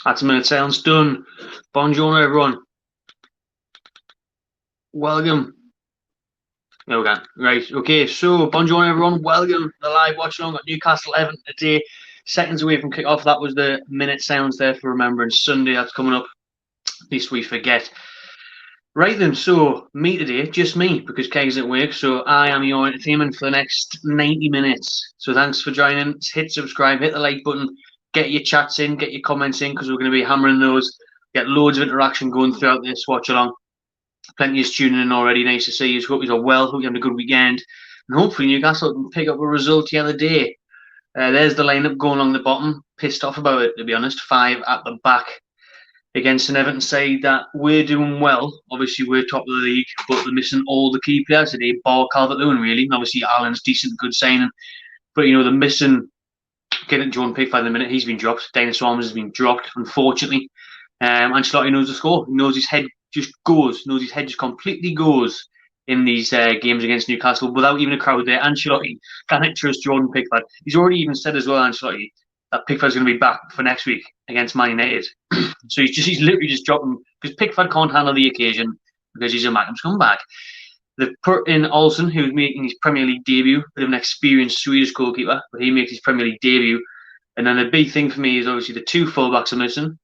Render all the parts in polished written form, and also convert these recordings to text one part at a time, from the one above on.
That's a minute silence done. Bonjour, everyone. Welcome. No, we can't. Right. Okay. So, bonjour, everyone. Welcome to the live watch along at Newcastle EVERTON today. Seconds away from kick off. That was the minute silence there for Remembrance Sunday. That's coming up. Least we forget. Right then. So, me today, just me, because Keg's at work. So, I am your entertainment for the next 90 minutes. So, thanks for joining. Hit subscribe, hit the like button, get your chats in, get your comments in, because we're going to be hammering those. Get loads of interaction going throughout this watch along. Plenty of tuning in already. Nice to see you. Hope you're well. Hope you're having a good weekend. And hopefully Newcastle can pick up a result the other day. There's the lineup going along the bottom. Pissed off about it, to be honest. 5 at the back against an Everton side that we're doing well. Obviously, we're top of the league, but they're missing all the key players today. Bar Calvert-Lewin, really. And obviously, Allen's decent, good signing. But, you know, they're missing... Getting John Pickford in the minute. He's been dropped. Dennis Suarez has been dropped, unfortunately. Ancelotti knows the score. He knows his head just goes. Knows his head just completely goes in these games against Newcastle without even a crowd there. Ancelotti can't trust Jordan Pickford. He's already even said as well, Ancelotti, that Pickford's going to be back for next week against Man United. So he's literally just dropping because Pickford can't handle the occasion because he's a Magnum's comeback. They've put in Olsen, who's making his Premier League debut, bit of an experienced Swedish goalkeeper, but he makes his Premier League debut. And then the big thing for me is obviously the 2 fullbacks are missing.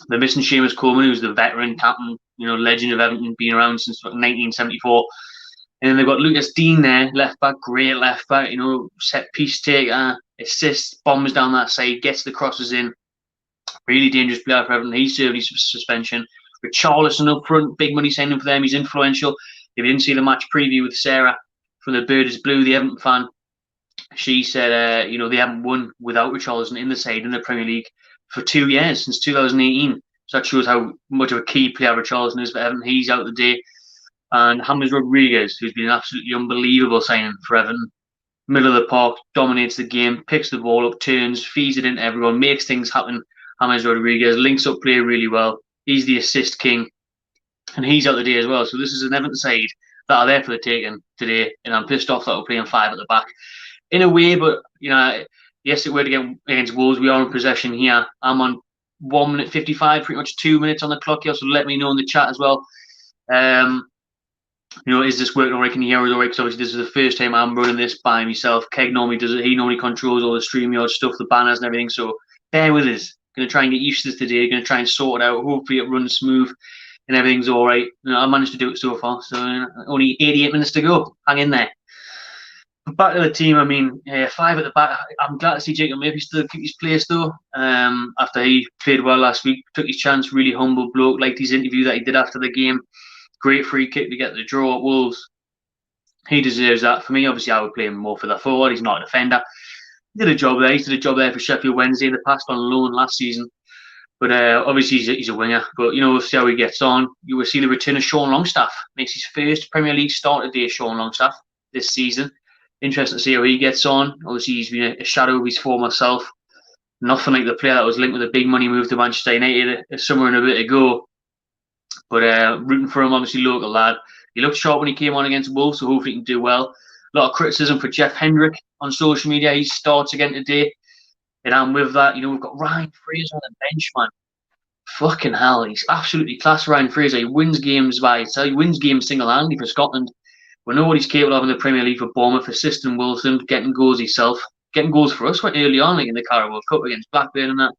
They're missing Seamus Coleman, who's the veteran captain, you know, legend of Everton, been around since 1974. And then they've got Lucas Dean there, left back, great left back, you know, set piece taker, assists, bombs down that side, gets the crosses in. Really dangerous player for Everton. He's served his suspension. Richarlison up front, big money signing for them. He's influential. If you didn't see the match preview with Sarah from the Bird is Blue, the Everton fan, she said, you know, they haven't won without Richarlison in the side in the Premier League for 2 years, since 2018. So that shows how much of a key player Richarlison is for Everton. He's out today. And James Rodriguez, who's been an absolutely unbelievable signing for Everton. Middle of the park, dominates the game, picks the ball up, turns, feeds it into everyone, makes things happen. James Rodriguez links up play really well. He's the assist king. And he's out today as well. So this is an Everton side that are there for the taking today. And I'm pissed off that we're playing 5 at the back. In a way, but, you know, yes, it would against Wolves. We are in possession here. I'm on 1 minute 55, pretty much 2 minutes on the clock here. So let me know in the chat as well. You know, is this working all right? Can you hear it all right? Because obviously this is the first time I'm running this by myself. Keg normally does it. He normally controls all the StreamYard stuff, the banners and everything. So bear with us. Going to try and get used to this today. Going to try and sort it out. Hopefully it runs smooth and everything's all right. You know, I managed to do it so far. So only 88 minutes to go. Hang in there. But back to the team. I mean, 5 at the back. I'm glad to see Jacob maybe still keep his place though. After he played well last week, took his chance. Really humble bloke. Liked his interview that he did after the game. Great free kick to get the draw at Wolves. He deserves that. For me, obviously, I would play him more for the forward. He's not a defender. He did a job there. He did a job there for Sheffield Wednesday in the past on loan last season. But obviously, he's a winger. But, you know, we'll see how he gets on. You will see the return of Sean Longstaff. Makes his first Premier League start today, Sean Longstaff, this season. Interesting to see how he gets on. Obviously, he's been a shadow of his former self. Nothing like the player that was linked with a big money move to Manchester United a summer and a bit ago. But rooting for him, obviously, local lad. He looked sharp when he came on against Wolves, so hopefully he can do well. A lot of criticism for Jeff Hendrick on social media. He starts again today. And I'm with that. You know, we've got Ryan Fraser on the bench, man. Fucking hell, he's absolutely class, Ryan Fraser. He wins games he wins games single-handedly for Scotland. We know what he's capable of in the Premier League for Bournemouth, assisting Wilson, getting goals himself, getting goals for us quite early on, like in the Carabao Cup against Blackburn and that.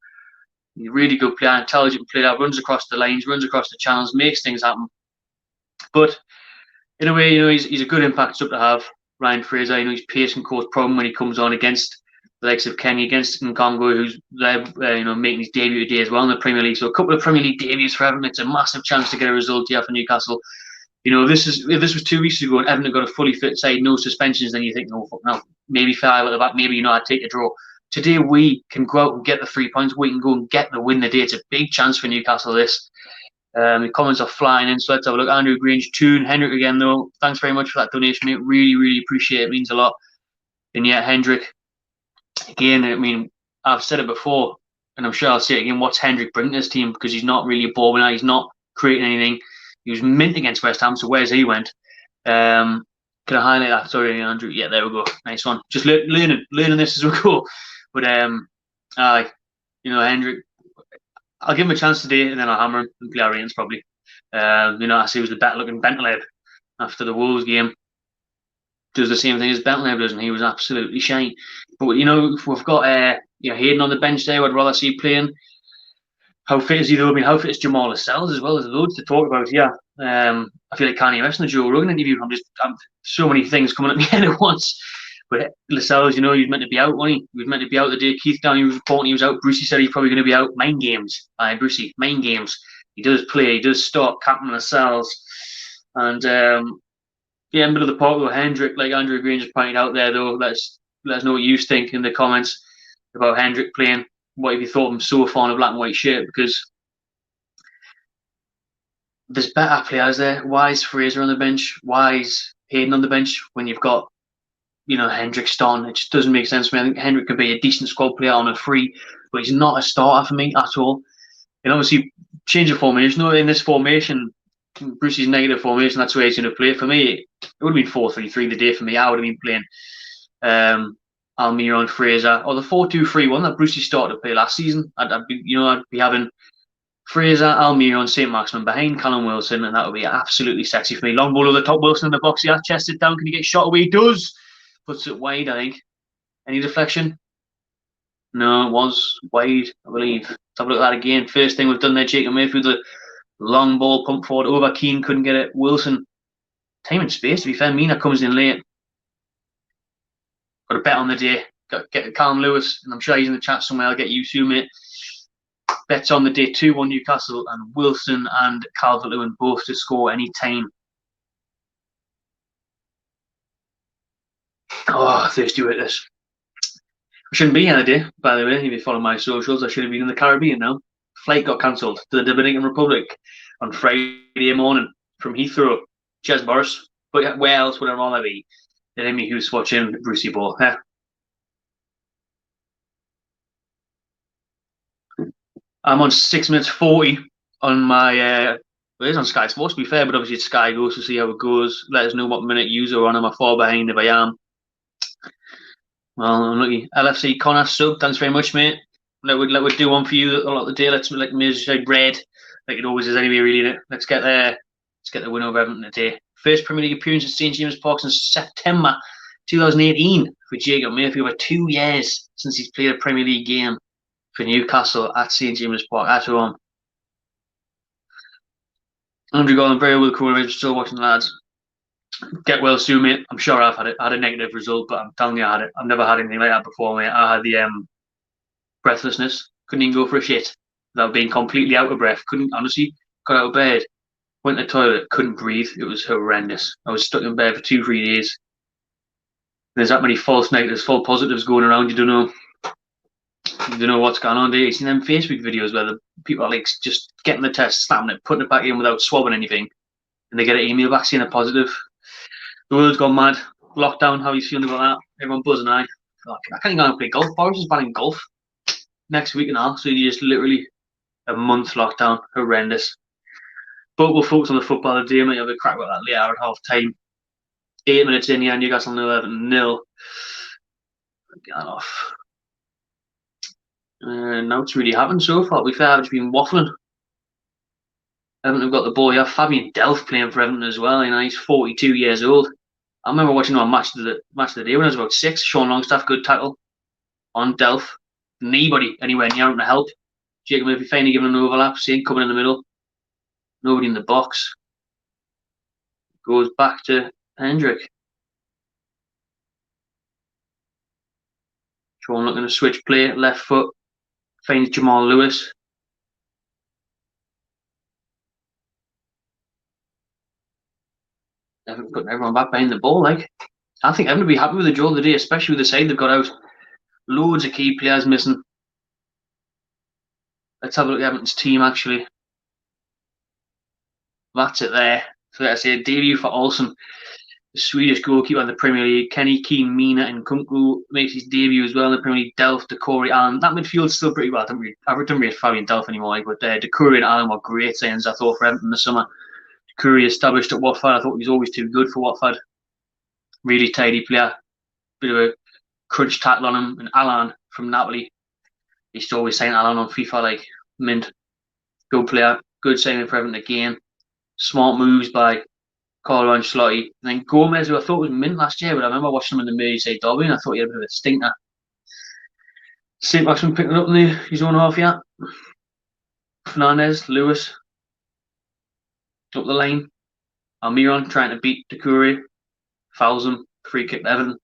He's a really good player, intelligent player, runs across the lines, runs across the channels, makes things happen. But in a way, you know, he's a good impact sub to have. Ryan Fraser, you know, his pace can cause problem when he comes on against the likes of Kenny, against Nkongo, who's there, you know, making his debut today as well in the Premier League. So a couple of Premier League debuts for Everton. It's a massive chance to get a result here for Newcastle. You know, if this was 2 weeks ago and Everton had got a fully fit side, no suspensions, then you think, no, maybe 5 at the back, maybe, you know, I'd take a draw. Today we can go out and get the 3 points. We can go and get the win today. It's a big chance for Newcastle, this. The comments are flying in, so let's have a look. Andrew Grange, Toon, Hendrick again, though. Thanks very much for that donation, mate. Really, really appreciate it. It means a lot. And yeah, Hendrick, again, I mean, I've said it before, and I'm sure I'll say it again. What's Hendrick bringing to this team? Because he's not really a ball winner. He's not creating anything. He was mint against West Ham, so where's he went? Can I highlight that? Sorry, Andrew. Yeah, there we go. Nice one. Just learning this as we go. But, you know, Hendrick, I'll give him a chance today, and then I'll hammer him and play our ratings probably. I see he was the better looking Bentaleb after the Wolves game. Does the same thing as Bentaleb does, and he was absolutely shiny. But we've got Hayden on the bench there. I'd rather see playing. How fit is he though? I mean, how fit is Jamal Lascelles as well? There's loads to talk about here. I feel like Kanye West in the Joe Rogan interview. I'm so many things coming at me head at once. But Lascelles, he was meant to be out, wasn't he? He was meant to be out the day Keith Downey was reporting he was out. Brucey said he's probably going to be out. Mind games. Brucey, mind games. He does play. He does start Captain Lascelles. And middle of the park with Hendrick, like Andrew Green just pointed out there, though. Let us know what you think in the comments about Hendrick playing. What have you thought of him so far in a black and white shirt? Because there's better players there. Why is Fraser on the bench? Why is Hayden on the bench when you've got, Hendrick starting? It just doesn't make sense to me. I think Hendrick could be a decent squad player on a free, but he's not a starter for me at all. And obviously, change of formation. In this formation, Brucey's negative formation, that's where he's going to play. For me, it would have been 4-3-3 the day for me. I would have been playing Almiron, Fraser, or the 4-2-3-1 that Brucey started to play last season. I'd be having Fraser, Almiron, St. Maximin behind Callum Wilson, and that would be absolutely sexy for me. Long ball over the top, Wilson in the box here, chested down. Can he get shot away? He does. Puts it wide, I think. Any deflection? No, it was wide, I believe. Let's have a look at that again. First thing we've done there, Jacob Mayfield, the long ball pumped forward over Keane, couldn't get it. Wilson, time and space, to be fair. Mina comes in late. Got a bet on the day. Got get Callum Lewis, and I'm sure he's in the chat somewhere. I'll get you too, mate. Bets on the day 2-1 Newcastle, and Wilson and Calvert-Lewin both to score any time. Oh, thirsty with this. I shouldn't be here today, by the way. If you follow my socials, I should have been in the Caribbean now. Flight got cancelled to the Dominican Republic on Friday morning from Heathrow. Cheers, Boris. But where else would I rather be than Amy who's watching Brucey Ball? Yeah. I'm on 6 minutes 40 on my. It is on Sky Sports, to be fair, but obviously it's Sky Goes to see how it goes. Let us know what minute you are on. Am I far behind? If I am, well, I'm lucky. LFC Connor sub. Thanks very much, mate. Let we do one for you a lot of the day. Let's like say red, like it always is anyway. Really, let's get the win over Everton today. First Premier League appearance at St James Park since September 2018 for Jacob Mayfield. Over 2 years since he's played a Premier League game for Newcastle at St James Park at home. Andrew Golden, very well, cool. I'm still watching the lads. Get well soon, mate. I'm sure I've had it. I had a negative result, but I'm telling you, I had it. I've never had anything like that before, mate. I had the breathlessness. Couldn't even go for a shit without being completely out of breath. Couldn't, honestly, got out of bed, went to the toilet, couldn't breathe. It was horrendous. I was stuck in bed for 2-3 days. There's that many false negatives, false positives going around. You don't know what's going on. You seen them Facebook videos where the people are like just getting the test, slapping it, putting it back in without swabbing anything, and they get an email back saying a positive. The world's gone mad. Lockdown. How are you feeling about that? Everyone buzzing. I can't even go and play golf. Boris is banning golf next week and all, so you just literally a month lockdown. Horrendous. But we'll focus on the football today. Might have a crack about that later at half time. 8 minutes in here, Newcastle 11-0. Get that off. Now it's really happened so far. We've just been waffling. Everton have got the ball here. Fabian Delph playing for Everton as well. He's 42 years old. I remember watching him on match of the day when I was about 6. Sean Longstaff, good tackle on Delph. Nobody anywhere near him to help. Jacob Murphy finally giving an overlap. Seeing coming in the middle. Nobody in the box. Goes back to Hendrick. Sean looking to switch play. Left foot. Finds Jamal Lewis. Everton putting everyone back behind the ball. I think Everton will be happy with the draw of the day, especially with the side they've got out. Loads of key players missing. Let's have a look at Everton's team, actually. That's it there. So let's say a debut for Olsen, the Swedish goalkeeper in the Premier League. Kenny, Keane, Mina and Kunku makes his debut as well in the Premier League. Delph, Decore, Allen. That midfield's still pretty well. I don't rate Fabian Delph anymore, but Decore and Allen were great signs, I thought, for Everton this summer. Curry established at Watford. I thought he was always too good for Watford. Really tidy player. Bit of a crunch tackle on him. And Alan from Napoli. He's always saying Alan on FIFA, like mint. Good player, good signing for Everton again. Smart moves by Carlo Ancelotti. And then Gomez, who I thought was mint last year, but I remember watching him in the Merseyside derby and I thought he had a bit of a stinker. St. Maximin picking it up in his own half, yeah. Fernandez, Lewis, up the line. Almiron trying to beat Doucouré, fouls him, free kick to Everton.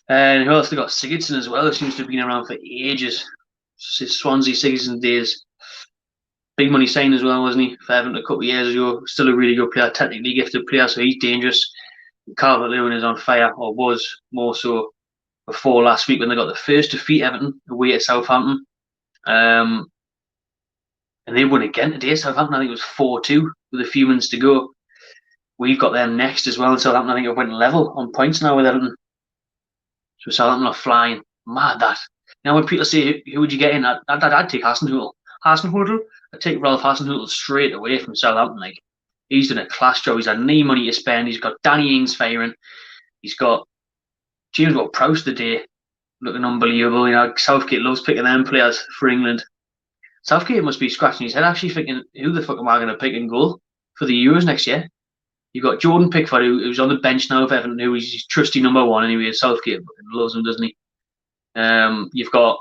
And who else? They got Sigurdsson as well, who seems to have been around for ages. Swansea Sigurdsson days. Big money sign as well, wasn't he? For Everton a couple of years ago. Still a really good player, technically gifted player, so he's dangerous. Calvert-Lewin is on fire, or was more so before last week when they got the first defeat Everton away at Southampton. And they won again today. Southampton, I think it was 4-2 with a few minutes to go. We've got them next as well. And Southampton, I think, have went level on points now with Everton. So Southampton are flying. Mad that. Now, when people say, who would you get in? I'd take Hasenhüttl. I'd take Ralph Hasenhüttl straight away from Southampton. Like, he's done a class job. He's had no money to spend. He's got Danny Ings firing. He's got James Ward-Prowse today looking unbelievable. You know, Southgate loves picking them players for England. Southgate must be scratching his head actually thinking, who the fuck am I going to pick in goal for the Euros next year? You've got Jordan Pickford, who's on the bench now of Everton, who is his trusty number one anyway. Southgate loves him, doesn't he? You've got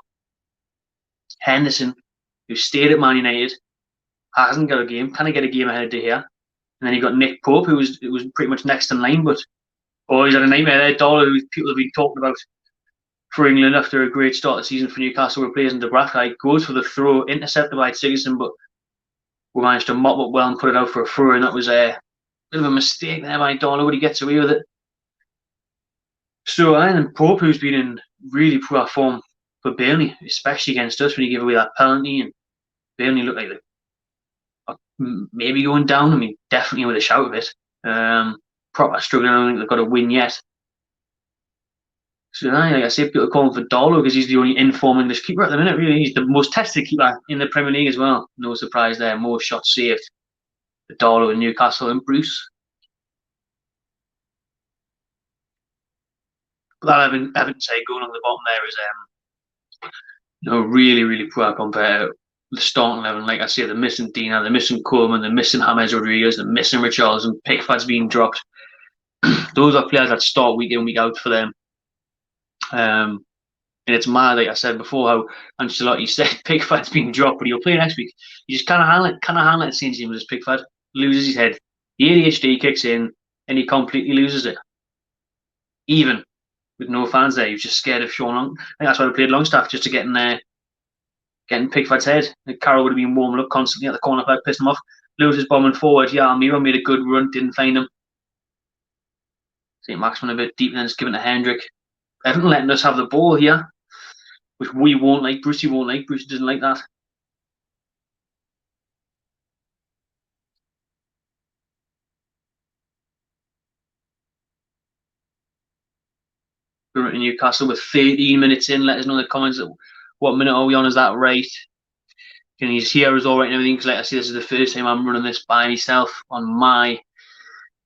Henderson, who stayed at Man United, hasn't got a game, kind of get a game ahead of De Gea. And then you've got Nick Pope, who was pretty much next in line, but he's had a nightmare there. Dollar, who people have been talking about for England after a great start of the season for Newcastle, replacing De Bruyne. Goes for the throw, intercepted by Sigurdsson, but we managed to mop up well and put it out for a throw, and that was a bit of a mistake there by Dollar, but he gets away with it. So, and then Pope, who's been in really poor form for Burnley, especially against us when he gave away that penalty, and Burnley looked like they're maybe going down. I mean, definitely with a shout of it. Proper struggling. I don't think they've got a win yet. So, like I say, people are calling for Darlow because he's the only in-form English keeper at the minute, really. He's the most tested keeper in the Premier League as well. No surprise there. More shots saved for Darlow in Newcastle and Bruce. But that Everton side going on the bottom there is really, really poor compared to the starting 11. Like I say, they're missing Dina, they're missing Coleman, they're missing James Rodriguez, they're missing Richarlison, Pickford's being dropped. Those are players that start week in, week out for them. And it's mad, like I said before, how Ancelotti said Pickford's being dropped, but he'll play next week. You just can't handle it. It seems as Pickford loses his head. The ADHD kicks in, and he completely loses it. Even with no fans there, he was just scared of Sean Long. I think that's why they played Longstaff, just to get in there, getting Pickford's head. Like Carroll would have been warming up constantly at the corner flag, pissing him off. Lewis bombing forward. Yeah, Almiron made a good run, didn't find him. St. Maximin a bit deep, and then it's given to Hendrick. Everton letting us have the ball here, which we won't like. Brucey won't like. Brucey doesn't like that. We're in Newcastle with 13 minutes in. Let us know in the comments what minute are we on. Is that right? Can you hear us all right and everything? Because like I say, this is the first time I'm running this by myself on my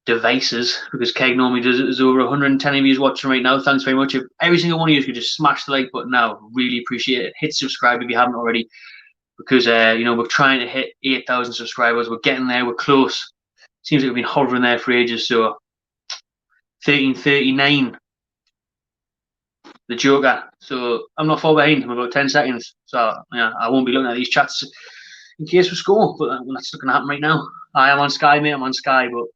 devices, because Keg normally does it. There's over 110 of you watching right now. Thanks very much. If every single one of you could just smash the like button now, really appreciate it. Hit subscribe if you haven't already, because we're trying to hit 8,000 subscribers. We're getting there. We're close. Seems like we've been hovering there for ages. So 13:39, the Joker. So I'm not far behind. I'm about 10 seconds. So yeah, I won't be looking at these chats in case we score, but that's not going to happen right now. I am on Sky, mate. I'm on Sky, but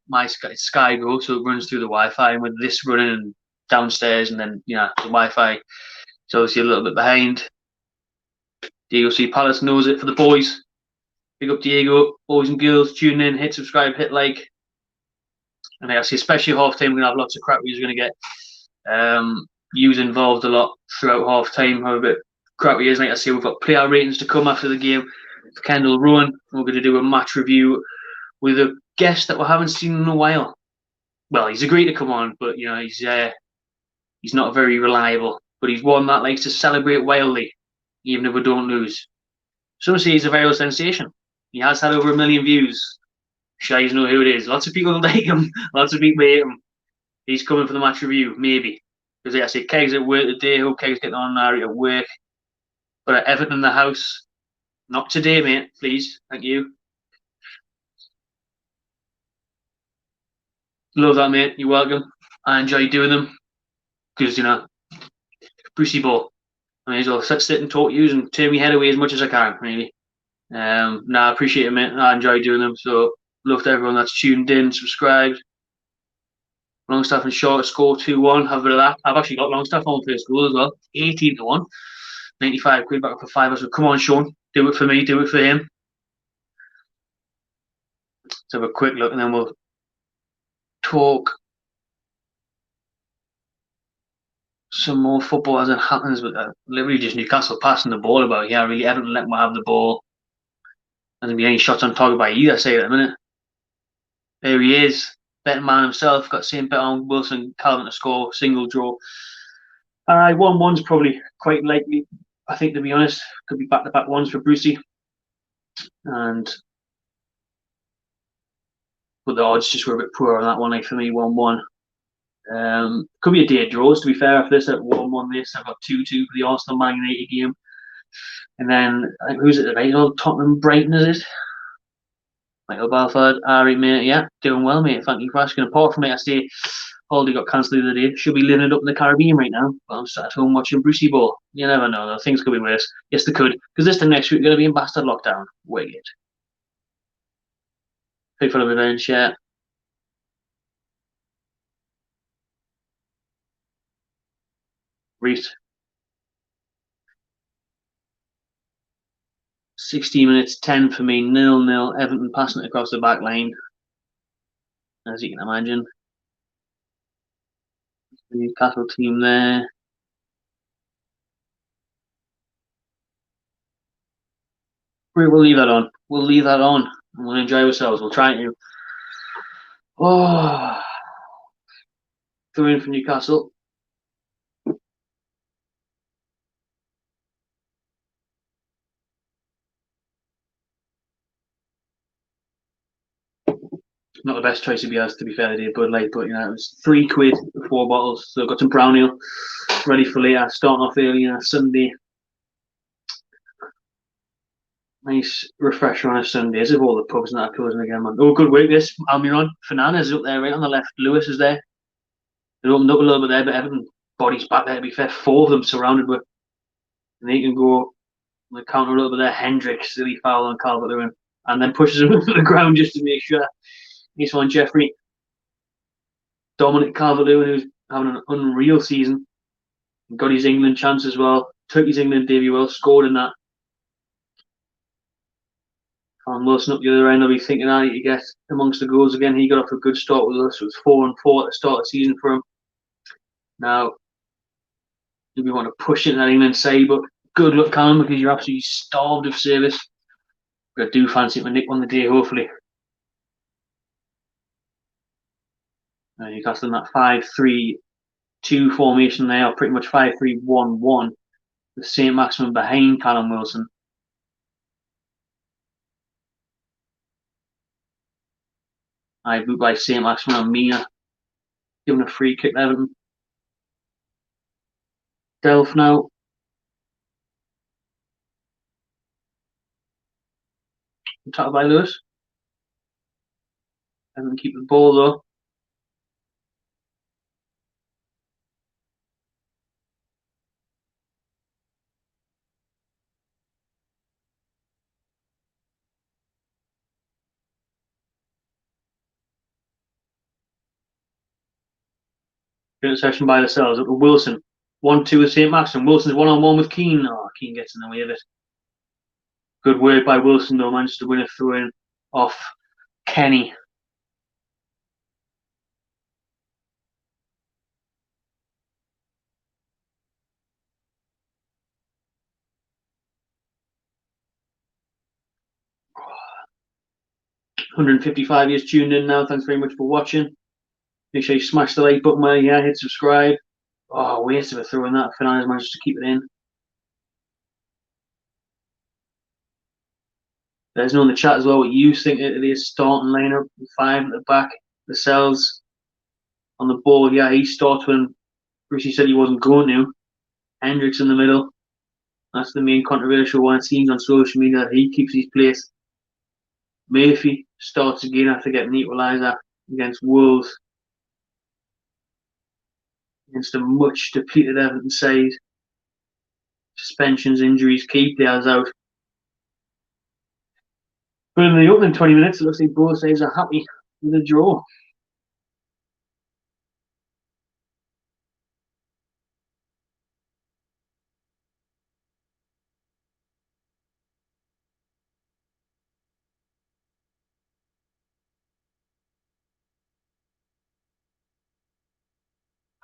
it's Sky Go, so it runs through the Wi-Fi. And with this running downstairs, and then the Wi-Fi is obviously a little bit behind. Diego C. Palace knows it for the boys. Big up Diego, boys and girls. Tune in, hit subscribe, hit like. And I see, especially half time, we're gonna have lots of crap. We're gonna get yous involved a lot throughout half time. Have a bit crappy is, like I say, we've got player ratings to come after the game for Kendall Rowan. We're going to do a match review with a guest that we haven't seen in a while. Well, he's agreed to come on, but he's not very reliable. But he's one that likes to celebrate wildly, even if we don't lose. Some say he's a viral sensation. He has had over 1 million views. Shies know who it is. Lots of people like him. Lots of people hate him. He's coming for the match review, maybe. Because like I say, Keg's at work today. Hope Keg's getting on there at work. But at Everton in the house, Not today, mate. Please. Thank you. Love that, mate. You're welcome. I enjoy doing them because, you know, Brucey Ball. I may as well sit and talk to you and turn my head away as much as I can, really. I appreciate it, mate. I enjoy doing them. So, love to everyone that's tuned in, subscribed. Longstaff and Short score 2-1. Have a bit of that. I've actually got Longstaff on first goal as well. 18-1. 95 quid back up for 5. So, come on, Sean. Do it for me. Do it for him. Let's have a quick look and then we'll talk some more football as it happens. But literally just Newcastle passing the ball about here. Really, Everton let them have the ball. Hasn't been any shots on target by either side at the minute. There he is. Betting man himself. Got the same bet on Wilson, Calvin to score. Single draw. Alright, 1-1's probably quite likely. I think, to be honest, could be back-to-back ones for Brucey. But the odds just were a bit poor on that one, like for me, 1-1. Could be a day of draws, to be fair, after this at 1-1 this. I've got 2-2 for the Arsenal Man United game. And then, I think, who's it tonight? Tottenham Brighton, is it? Michael Balford, Ari, mate, yeah, doing well, mate. Thank you for asking. Apart from it, I say, holiday got cancelled the other day. Should be living it up in the Caribbean right now. But I'm sat at home watching Brucey Ball. You never know, though. Things could be worse. Yes, they could. Because this time next week, we're going to be in bastard lockdown. Wait. Big full of revenge, yeah. Reese. 60 minutes, 10 for me, 0-0. Everton passing it across the back line. As you can imagine. The Newcastle team there. We'll leave that on. We'll leave that on. And we'll enjoy ourselves. We'll try to. Oh. Through in for Newcastle. Not the best choice of beers, to be fair, today, Bud Light, but you know, it was £3 for 4 bottles. So I've got some brown ale ready for later. Starting off early on a Sunday. Nice refresher on a Sunday. As if all the pubs and that are closing again, man. Oh, good work, this. Almiron. Fernandez is up there, right on the left. Lewis is there. They opened up a little bit there, but Everton bodies back there, to be fair. 4 of them surrounded with. And they can go on the counter a little bit there. Hendricks, silly foul on Calvert-Lewin. And then pushes him to the ground just to make sure. Nice one, Jeffrey. Dominic Calvert-Lewin, who's having an unreal season. Got his England chance as well. Took his England debut well, scored in that. Callum Wilson up the other end, I'll be thinking I need to get amongst the goals again. He got off a good start with us. It was 4-4 at the start of the season for him. Now, do we want to push it in that England side, but good luck, Callum, because you're absolutely starved of service. But I do fancy it with Nick on the day, hopefully. Newcastle in that 5-3-2 formation there, or pretty much 5-3-1-1. The same maximum behind Callum Wilson. I boot by St. Maximin and Mina. Given a free kick there. Delph now. Tackled by Lewis. And keep the ball though. Interception by Lascelles up to Wilson. 1-2 with St. Maximin. Wilson's 1-on-1 with Keane. Oh, Keane gets in the way of it. Good work by Wilson though, managed to win a throw-in off Kenny. $155 years tuned in now. Thanks very much for watching. Make sure you smash the like button, hit subscribe. Oh, waste of a throw in that. Fernandez managed to keep it in. There's no in the chat as well what you think of the starting lineup. 5 at the back. Lascelles on the ball. Yeah, he starts when Brucey said he wasn't going to. Hendricks in the middle. That's the main controversial one it seems on social media. He keeps his place. Murphy starts again after getting an equaliser against Wolves. Against a much depleted Everton side. Suspensions, injuries, key players out. But in the opening 20 minutes, it looks like both sides are happy with a draw.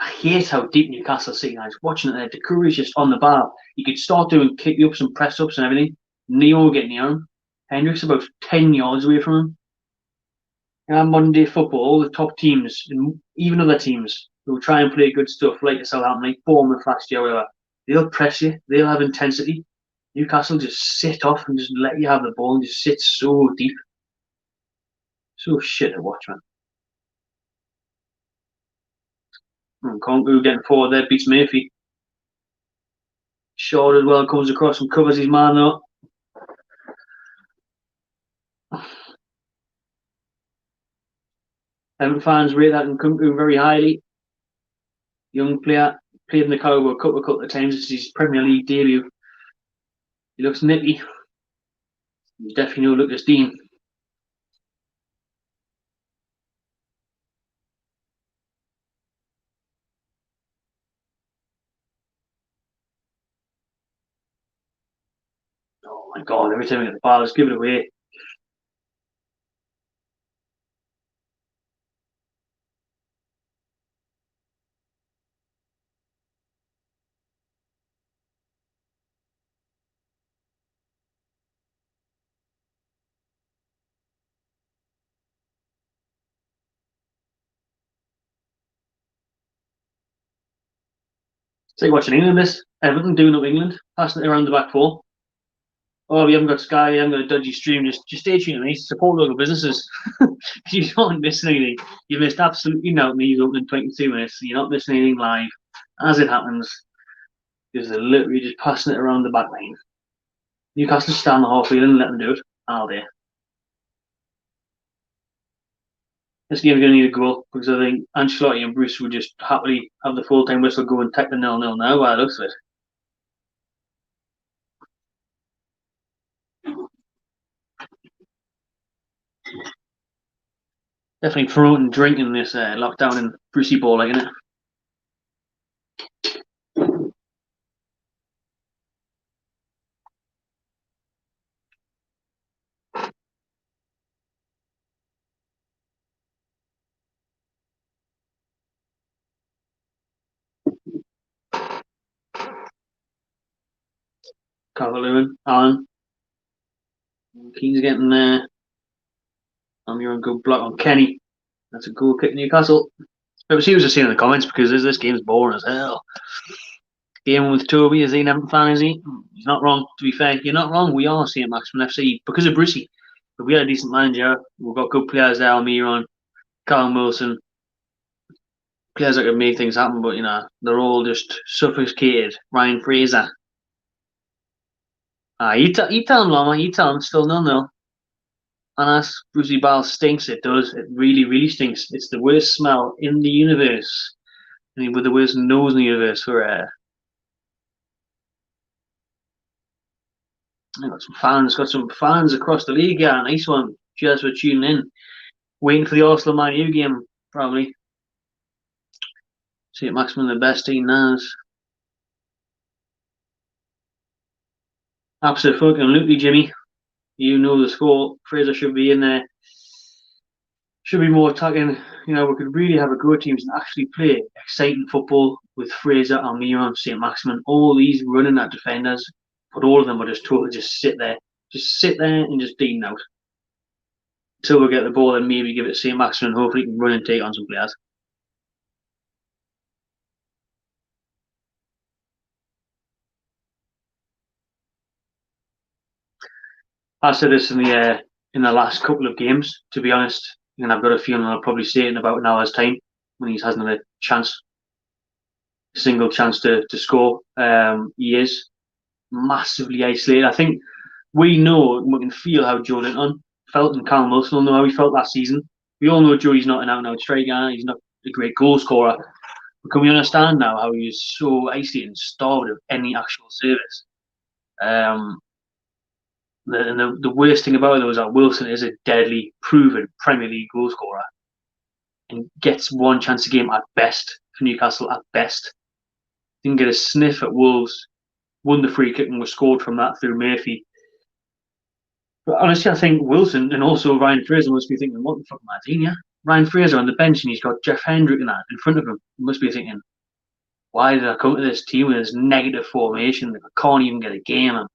I hate how deep Newcastle City is. Watching it there, Decour's just on the bar. You could start doing kick-ups and press-ups and everything. Neo getting near him. Hendrick's about 10 yards away from him. And modern day football, all the top teams, and even other teams who try and play good stuff, like the Southampton, like Bournemouth last year, whatever, they'll press you, they'll have intensity. Newcastle just sit off and just let you have the ball and just sit so deep. So shit to watch, man. And Kongu getting forward there, beats Murphy. Short as well, comes across and covers his man though. Everton fans rate that Nkunku very highly. Young player, played in the Carabao Cup a couple of times. It's his Premier League debut. He looks nippy. He's definitely no Lucas Dean. Oh my god, every time we get the ball, just give it away. It's like watching England this. Everton doing up England, passing it around the back four. Oh, we haven't got Sky, we haven't got a dodgy stream. Just stay tuned to me. Support local businesses. You don't miss anything. You missed absolutely nothing. These opening 22 minutes. You're not missing anything live. As it happens, because they're literally just passing it around the back line. Newcastle stand the half field and let them do it all day. This game's going to need a goal because I think Ancelotti and Bruce would just happily have the full-time whistle go and take the 0-0 now by the looks of it. Definitely promoting drinking this lockdown in Brucey ball, like, innit? Calvert-Lewin, Allen. Keane's getting there. I'm your good block on Kenny. That's a goal kick Newcastle. It was just seeing in the comments because this game's boring as hell. Game with Toby, is he an Everton fan, is he? He's not wrong, to be fair. You're not wrong. We are seeing Maximum FC because of Brucey. If we had a decent manager, we've got good players there, Almiron, Callum Wilson, players that could make things happen, but they're all just sophisticated. Ryan Fraser. You tell him, Lama, you tell him, still 0-0. And that's Brucey Ball stinks. It does. It really, really stinks. It's the worst smell in the universe. I mean, with the worst nose in the universe for got some fans across the league. Yeah, nice one. Cheers for tuning in. Waiting for the Arsenal Man U game, probably. See if Maximum the best team now. Absolutely, Jimmy. You know the score. Fraser should be in there. Should be more attacking. We could really have a good teams and actually play exciting football with Fraser, Almiron, St. Maximin, all these running at defenders. But all of them are just totally just sit there and just dean out. Until we get the ball and maybe give it to St. Maximin and hopefully he can run and take on some players. I said this in the last couple of games, to be honest, and I've got a feeling I'll probably say it in about an hour's time when he hasn't had a single chance to score. He is. massively isolated. I think we know and we can feel how Joe Linton felt, and Callum Wilson will know how he felt last season. We all know Joey's not an out-and-out striker. He's not a great goal scorer. But can we understand now how he is so isolated and starved of any actual service? The worst thing about it was that Wilson is a deadly, proven Premier League goal scorer and gets one chance a game at best for Newcastle, at best. Didn't get a sniff at Wolves, won the free kick and was scored from that through Murphy. But honestly, I think Wilson and also Ryan Fraser must be thinking, what the fuck am I doing here? Ryan Fraser on the bench and he's got Jeff Hendrick and that in front of him. He must be thinking, why did I come to this team with this negative formation? I can't even get a game. And,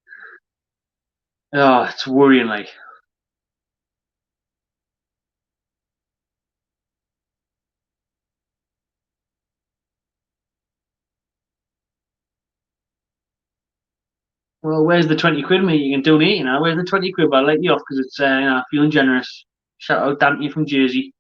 oh, it's worrying, like. Well, where's the 20 quid, mate? You can donate, you know. Where's the 20 quid? But I'll let you off because it's, feeling generous. Shout out Dante from Jersey.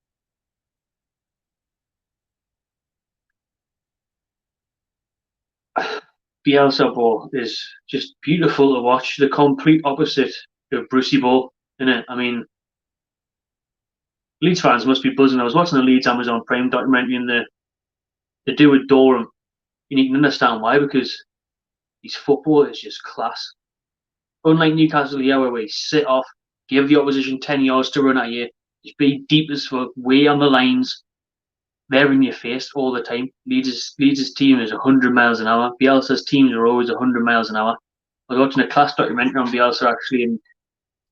Bielsa ball is just beautiful to watch. The complete opposite of Brucey ball, isn't it? I mean, Leeds fans must be buzzing. I was watching the Leeds Amazon Prime documentary and they do adore him. And you can understand why, because his football is just class. Unlike Newcastle here, where we sit off, give the opposition 10 yards to run at you, just be deep as fuck, way on the lines. They're in your face all the time. Leeds' team is 100 miles an hour. Bielsa's teams are always 100 miles an hour. I was watching a class documentary on Bielsa actually, and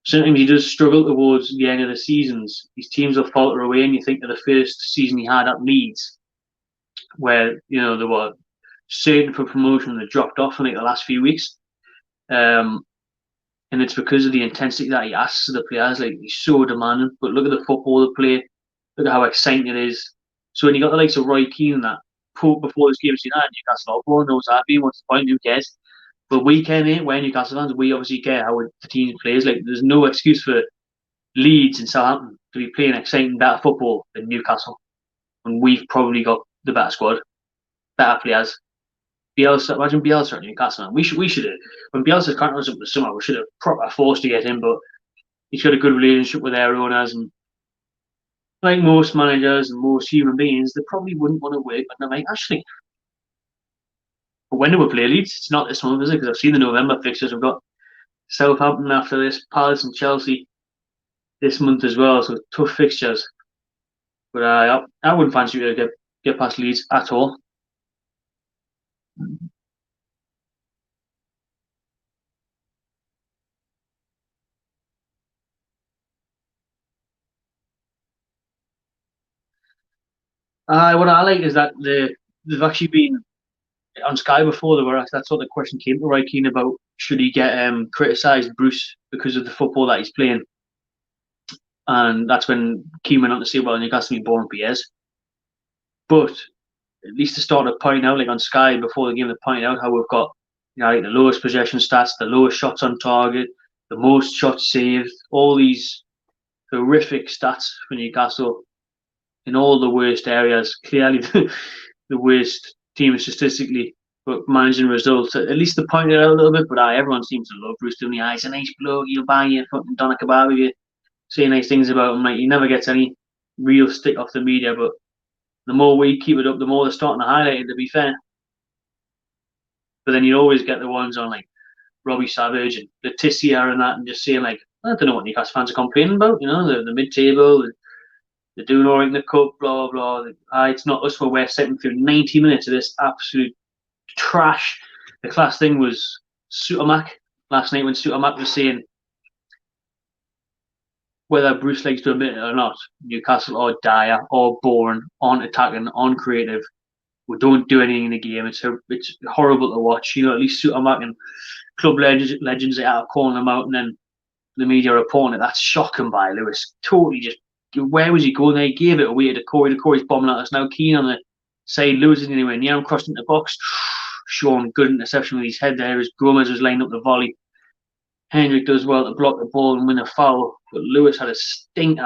sometimes he does struggle towards the end of the seasons. His teams will falter away, and you think of the first season he had at Leeds, where they were certain for promotion and they dropped off in like the last few weeks. And it's because of the intensity that he asks of the players. Like, he's so demanding. But look at the football they play. Look at how exciting it is. So when you got the likes of Roy Keane and that, before this game, saying, Newcastle all knows that, what's the point, who cares? But we care, mate. We're Newcastle fans. We obviously care how the team plays. Like, there's no excuse for Leeds and Southampton to be playing exciting, better football than Newcastle. And we've probably got the better squad, better players. Bielsa, imagine Bielsa at Newcastle. Man. We should have, when Bielsa's contract was up this summer, we should have proper forced to get him, but he's got a good relationship with their owners, and like most managers and most human beings, they probably wouldn't want to work with them, like, actually. But when do we play Leeds? It's not this month, is it? Because I've seen the November fixtures. We've got Southampton after this, Palace and Chelsea this month as well, so tough fixtures. But I wouldn't fancy to get past Leeds at all. What I like is that they've actually been on Sky before. They were asked, that's what the question came to Roy Keane about, should he get criticised, Bruce, because of the football that he's playing. And that's when Keane went on to say, well, Newcastle been born PS. But at least to start to point out, like on Sky before the game, to point out how we've got like the lowest possession stats, the lowest shots on target, the most shots saved, all these horrific stats for Newcastle in all the worst areas. Clearly the worst team statistically, but managing results. At least they pointed it out a little bit, but everyone seems to love Bruce Dooney. He's a nice bloke, he'll buy you a fucking doner kebab if you say nice things about him. Like, he never gets any real stick off the media, but the more we keep it up, the more they're starting to highlight it, to be fair. But then you always get the ones on like Robbie Savage and Letitia and that, and just saying like, I don't know what Newcastle fans are complaining about, the mid-table, they're doing all right in the cup, blah, blah, blah. It's not us, we're sitting through 90 minutes of this absolute trash. The class thing was Sutermac last night, when Sutermac was saying, whether Bruce likes to admit it or not, Newcastle are dire, or boring, aren't attacking, aren't creative. We don't do anything in the game. It's horrible to watch. At least Sutermac and club legends are calling them out, and then the media reporting it. That's shocking by Lewis. Totally just, where was he going there? He gave it away to Corey. Corey's bombing at us now. Keane on the side, Lewis isn't anywhere near him, crossed into the box. Sean, good interception with his head there as Gomez was lining up the volley. Hendrick does well to block the ball and win a foul, but Lewis had a stink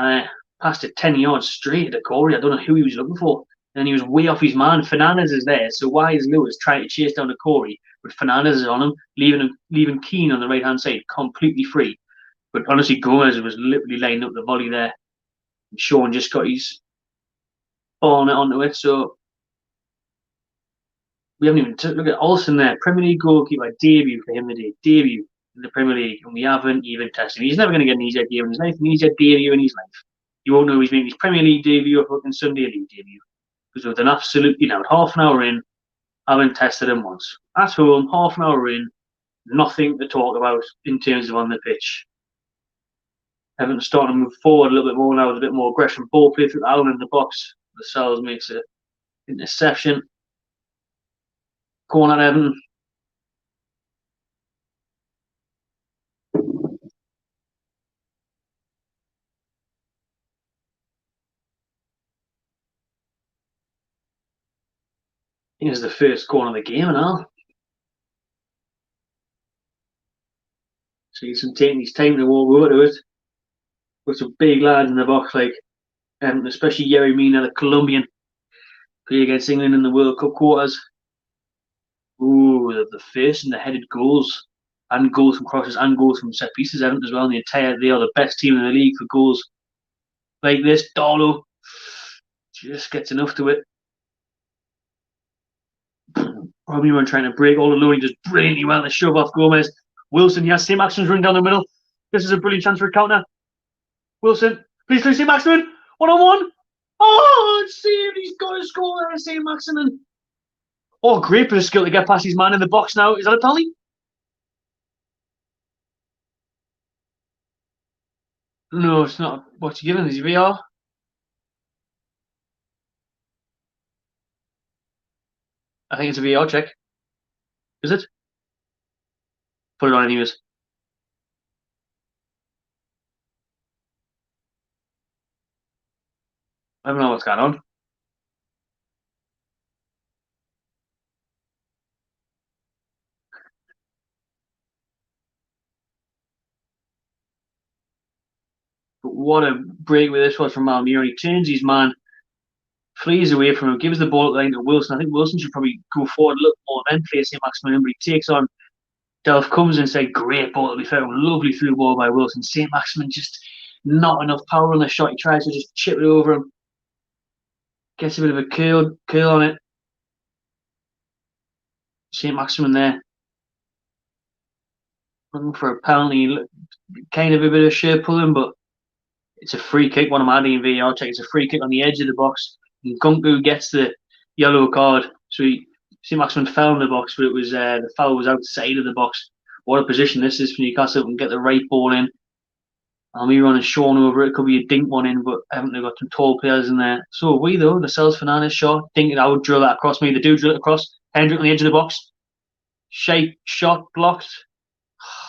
passed it 10 yards straight to Corey. I don't know who he was looking for. And he was way off his man. Fernandez is there, so why is Lewis trying to chase down to Corey But Fernandez is on him, leaving Keane on the right hand side completely free. But honestly, Gomez was literally lining up the volley there. And Sean just got his ball onto it. So we haven't even look at Olsen there, Premier League goalkeeper debut for him today, debut in the Premier League, and we haven't even tested him. He's never going to get an easier game in his life, an easier debut in his life. You won't know he's making his Premier League debut or fucking Sunday League debut. Because with an absolutely now half an hour in, I haven't tested him once. At home, half an hour in, nothing to talk about in terms of on the pitch. Everton starting to move forward a little bit more now with a bit more aggression. Ball play through Allen in the box. Lascelles makes an interception. Corner Everton. I think it's the first corner of the game now. So he's taking his time to walk over to it. With some big lads in the box, like especially Yerry Mina, the Colombian, play against England in the World Cup quarters. Ooh, the first and the headed goals, and goals from crosses, and goals from set pieces. Everton as well. They are the best team in the league for goals like this. Darlow just gets enough to it. Robbie Run trying to break all alone. He does brilliantly well to shove off Gomez. Wilson, yes, St. Maximin's running down the middle. This is a brilliant chance for a counter. Wilson, please, St. Maximin. 1-on-1. Oh, it's saved. He's got to score there, St. Maximin. Oh, great for the skill to get past his man in the box now. Is that a penalty? No, it's not. What's he giving? Is he VR? I think it's a VR check. Is it? Put it on anyways. I don't know what's going on. But what a breakaway this was from Almiron. He turns his man, flees away from him, gives the ball at the line to Wilson. I think Wilson should probably go forward a little more and then play St. Maximin, but he takes on Delph, comes and says, great ball to be fair. Lovely through ball by Wilson. St. Maximin just not enough power on the shot. He tries to just chip it over him. Gets a bit of a curl on it. St. Maximin there. Looking for a penalty. Kind of a bit of shirt pulling, but it's a free kick. One of my adding VAR check. It's a free kick on the edge of the box. And Gunku gets the yellow card. So St. Maximin fell in the box, but it was the foul was outside of the box. What a position this is for Newcastle. And get the right ball in. Almiron and Sean over it. Could be a dink one in, but haven't they got some tall players in there? So we though, Lascelles Fernandez shot. Thinking I would drill that across me. They do drill it across. Hendrick on the edge of the box. Shake shot blocked.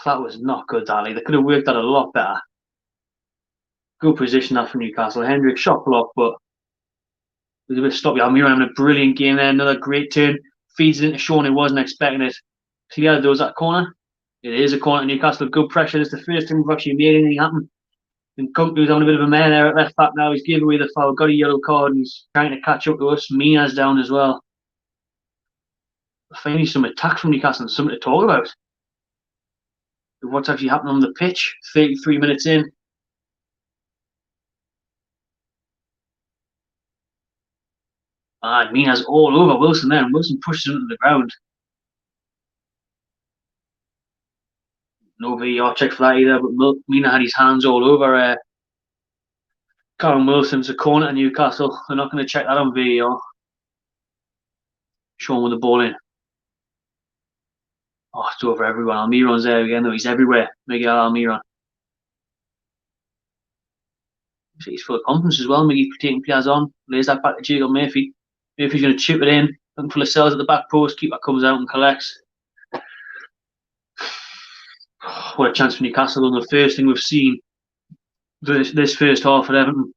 That was not good, Ali. They could have worked that a lot better. Good position that for Newcastle. Hendrick shot block, but it was a bit sloppy. Almiron having a brilliant game there. Another great turn. Feeds it into Sean. He wasn't expecting it. See how there was that corner? It is a corner to Newcastle. Good pressure. It's the first time we've actually made anything happen. And Gunku's having a bit of a mare there at left back now. He's gave away the foul, got a yellow card, and he's trying to catch up to us. Mina's down as well. Finally, some attack from Newcastle and something to talk about. What's actually happening on the pitch? 33 minutes in. Mina's all over Wilson there, and Wilson pushes him to the ground. No VAR check for that either, but Mina had his hands all over Callum Wilson. It's a corner to Newcastle. They're not going to check that on VAR. Sean with the ball in. Oh, it's over everyone. Almiron's there again, though. He's everywhere. Miguel Almiron. He's full of confidence as well. Miggy taking players on. Lays that back to Jacob Murphy. Murphy's going to chip it in. Looking for Lascelles at the back post. Keeper comes out and collects. What a chance for Newcastle. The first thing we've seen this first half at Everton.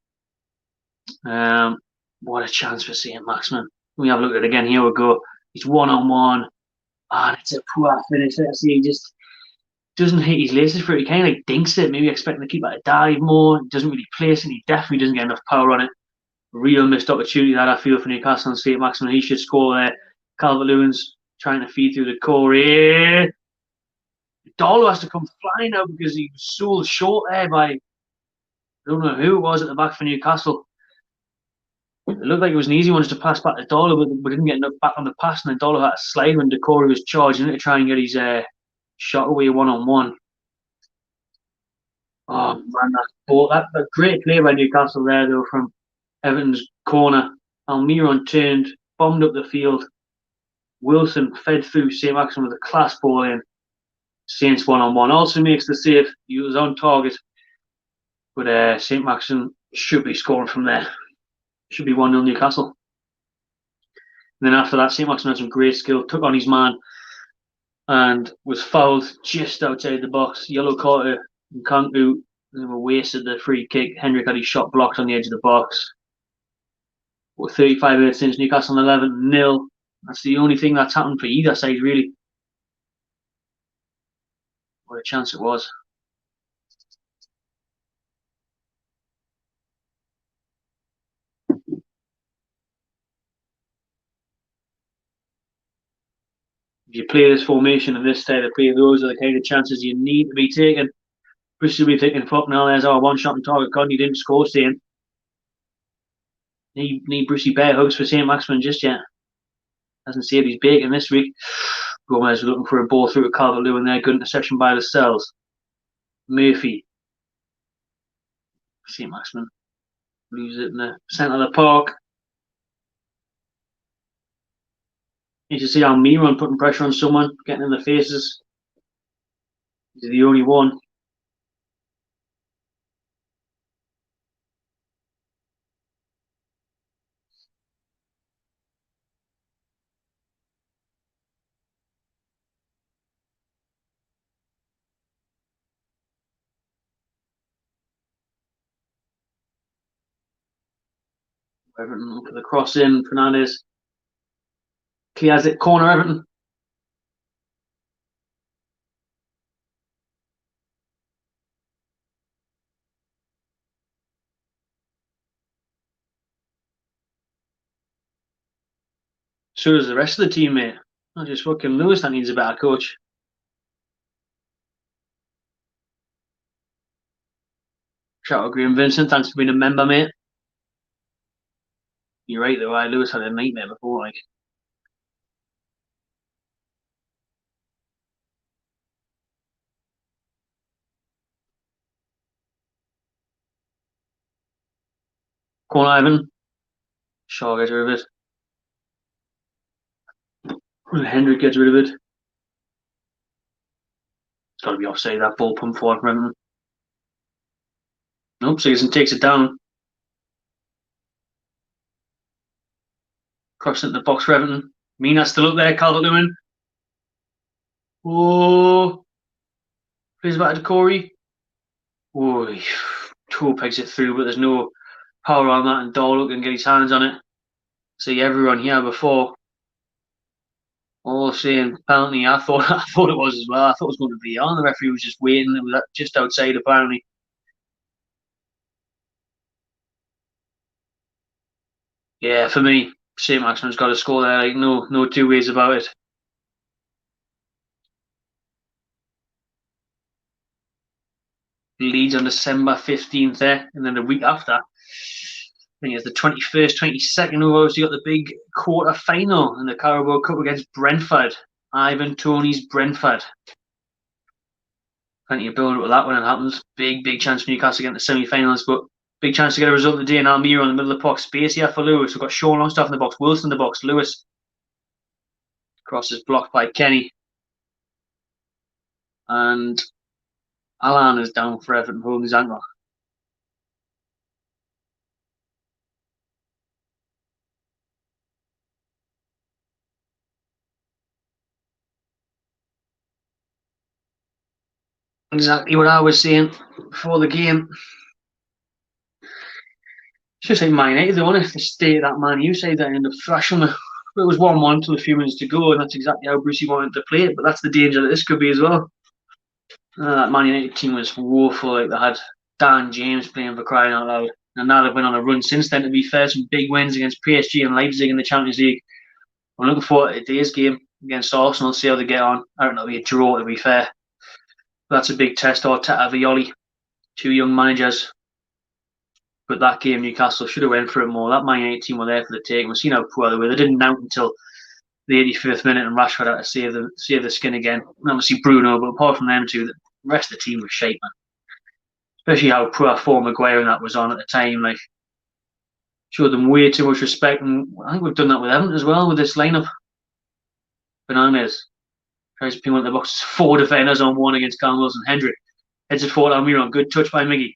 What a chance for St. Maximin. We have a look at it again. Here we go. He's 1-on-1. And it's a poor finish. Let's see. He just doesn't hit his laces for it. He kind of like dinks it. Maybe expecting the keeper to dive more. He doesn't really place it. He definitely doesn't get enough power on it. Real missed opportunity that I feel for Newcastle and St. Maximin. He should score there. Calvert-Lewin's trying to feed through the Corey. Darlow has to come flying out because he was sold short there by, I don't know who it was at the back for Newcastle. It looked like it was an easy one to pass back to Darlow, but we didn't get enough back on the pass, and then Darlow had to slide when Decore was charging it to try and get his shot away one-on-one. Oh man, that great play by Newcastle there though from Everton's corner. Almiron turned, bombed up the field. Wilson fed through St. Maximin with a class ball in. Saints one-on-one. Also makes the save. He was on target, but St. Maximin should be scoring from there. Should be 1-0 Newcastle. And then after that, St. Maximin had some great skill, took on his man, and was fouled just outside the box. Yellow card to Nkanku, wasted the free kick. Hendrick had his shot blocked on the edge of the box. We're 35 minutes since Newcastle 11-0. That's the only thing that's happened for either side, really. What a chance it was. If you play this formation and this style of play, those are the kind of chances you need to be taking. Bristol will be thinking, fuck, now there's our one shot on target. God, he didn't score, saying. Need Brucey Bear hugs for St. Maximin just yet. Hasn't saved his bacon this week. Gomez looking for a ball through to Calvert-Lewin there. Good interception by the Cells. Murphy. St. Maximin loses it in the centre of the park. You can see Almiron putting pressure on someone, getting in the faces. He's the only one. Everton look at the cross in. Fernandez clears it, corner Everton. So does the rest of the team, mate. Not just fucking Lewis that needs a better coach. Shout out Graham Vincent, thanks for being a member, mate. You're right though, Lewis had a nightmare before, like. Corner Ivan. Shaw gets rid of it. Hendrick gets rid of it. It's got to be offside, that ball pumped forward from Everton. Nope, Season takes it down. Crossing into the box for Everton. Mina's still up there, Calvert-Lewin. Oh. Plays back to Corey. Oh, toe pegs it through, but there's no power on that, and Darlow can get his hands on it. See everyone here before. All saying penalty. I thought it was as well. I thought it was going to be on. The referee was just waiting. It was just outside apparently. Yeah, for me, St. Maximin's got to score there. Like no two ways about it. Leeds on December 15th there, and then the week after, I think it's the 21st, 22nd. We've obviously got the big quarter final in the Carabao Cup against Brentford. Ivan Toney's Brentford. Plenty of build up with that when it happens. Big chance for Newcastle getting the semi-finals, but big chance to get a result today. And Almiron in the middle of the box. Space here for Lewis. We've got Sean Longstaff in the box. Wilson in the box. Lewis. Cross is blocked by Kenny. And Alan is down for Everton, holding his ankle. Exactly what I was saying before the game. It's just like Man United, though, if the state of that Man U side that ended up thrashing them. It was 1-1 till a few minutes to go, and that's exactly how Brucey wanted to play it. But that's the danger that this could be as well. That Man United team was woeful. Like they had Dan James playing for crying out loud. And now they've been on a run since then, to be fair. Some big wins against PSG and Leipzig in the Champions League. I'm looking forward to today's game. against Arsenal, see how they get on. I don't know, it'll be a draw, to be fair. That's a big test. Arteta, Violi, two young managers. But that game, Newcastle should have went for it more. That Man United team were there for the taking. We've seen how poor they were. They didn't out until the 85th minute, and Rashford had to save the skin again. And obviously Bruno, but apart from them two, the rest of the team was shite, man. Especially how poor form Maguire and that was on at the time. Like, showed them way too much respect, and I think we've done that with Everton as well with this lineup. Bananas tries to ping one of the boxes. 4 defenders on 1 against Callum Wilson. Hendrick heads it forward. Almiron, good touch by Miggy.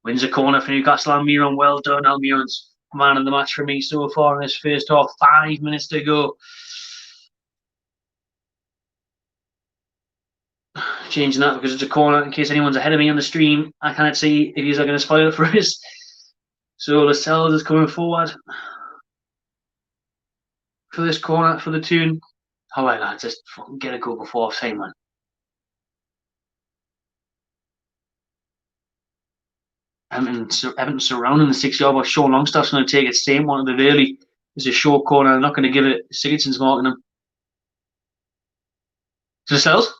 Wins a corner for Newcastle. Almiron, well done. Almiron's man of the match for me so far in this first half. 5 minutes to go. Changing that because it's a corner in case anyone's ahead of me on the stream. I can't see if he's going to spoil it for us. So Lascelles is coming forward for this corner for the tune. Oh, wait, lads, just fucking get a goal before half time, man. Everton surrounding the 6-yard box. Sean Longstaff's going to take it. Same one a bit early. It's a short corner. I'm not going to give it. Sigurdsson's marking him. To Lascelles.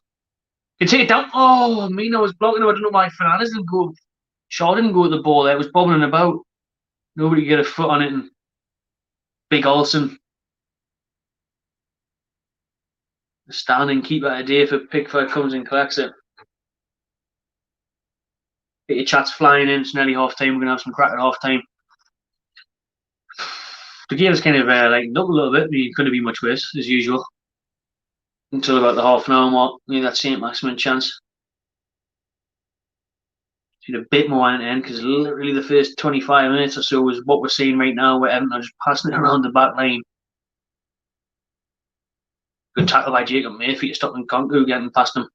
Can take it down. Oh, Mina was blocking him. I don't know why Fernandes didn't go. Shaw didn't go with the ball there. It was bobbling about. Nobody could get a foot on it. And Big Olsen, the standing keeper today for Pickford, comes and collects it. Get your chats flying in. It's nearly half time. We're going to have some crack at half time. The game's kind of lightened up a little bit. It couldn't be much worse, as usual. Until about the half an hour mark. I mean, that's St. Maximin chance. Seen a bit more at the end because literally the first 25 minutes or so was what we're seeing right now, where Everton are just passing it around the back line. Good tackle by Jacob Murphy to stop Nkunku getting past him.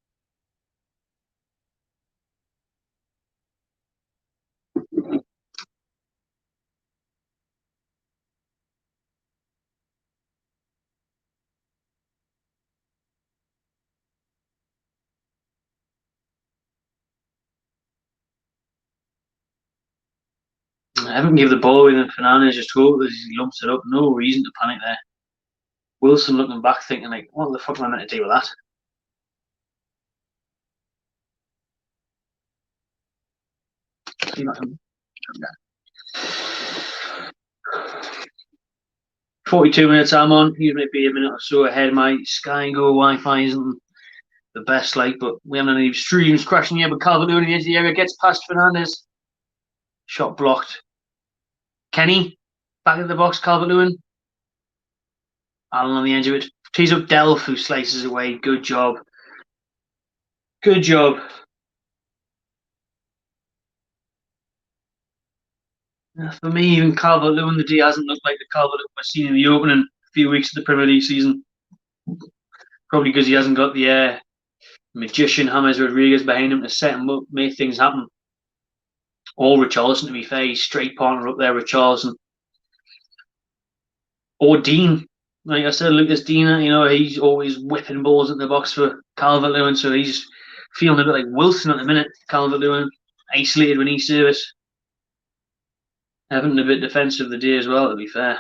Everton gave the ball away, and Fernandes just hope as he lumps it up. No reason to panic there. Wilson looking back, thinking like, "What the fuck am I meant to do with that?" 42 minutes I'm on. You might be a minute or so ahead. My Sky Go Wi-Fi isn't the best, like, but we haven't any streams crashing here. But Calvert-Lewin in the edge of the area gets past Fernandes. Shot blocked. Kenny back in the box. Calvert-Lewin. Allen on the edge of it. Tees up Delph, who slices away. Good job. Good job. For me, even Calvert-Lewin the day hasn't looked like the Calvert-Lewin we've seen in the opening few weeks of the Premier League season. Probably because he hasn't got the magician James Rodriguez behind him to set him up, make things happen. Or Richarlison, to be fair, he's straight partner up there, Richarlison. Or Dean. Like I said, Lucas Dean, he's always whipping balls in the box for Calvert-Lewin, so he's feeling a bit like Wilson at the minute. Calvert-Lewin, isolated when he service. Having a bit defensive the day as well, to be fair. I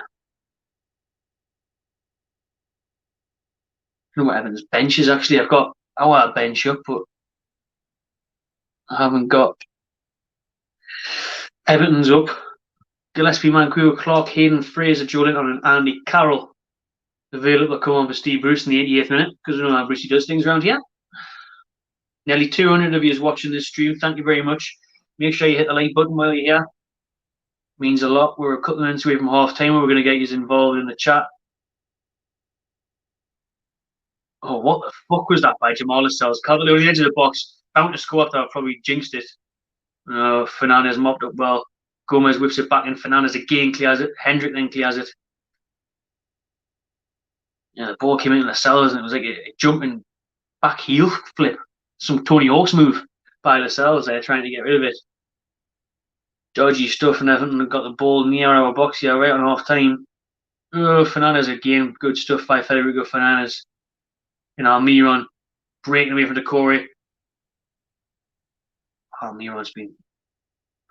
don't know what Everton's bench is actually. I've got our bench up, but I haven't got Everton's up. Gillespie, Manquillo, Clark, Hayden, Fraser, Joelinton, and Andy Carroll available to come on for Steve Bruce in the 88th minute, because we know how Brucey does things around here. Nearly 200 of you is watching this stream. Thank you very much. Make sure you hit the like button while you're here. Means a lot. We're a couple of minutes away from half time. We're going to get you involved in the chat. Oh, what the fuck was that by Jamal Lascelles? Calvert-Lewin on the edge of the box. Bound to score after I probably jinxed it. Fernandes mopped up well. Gomez whips it back in. Fernandes again clears it. Hendrick then clears it. Yeah, the ball came in Lascelles and it was like a jumping back heel flip. Some Tony Hawk's move by Lascelles there, trying to get rid of it. Dodgy stuff, and Everton got the ball near our box here, right on half time. Oh, Fernandes again. Good stuff by Federico Fernandes. Almiron breaking away from the Corey. Almiron's been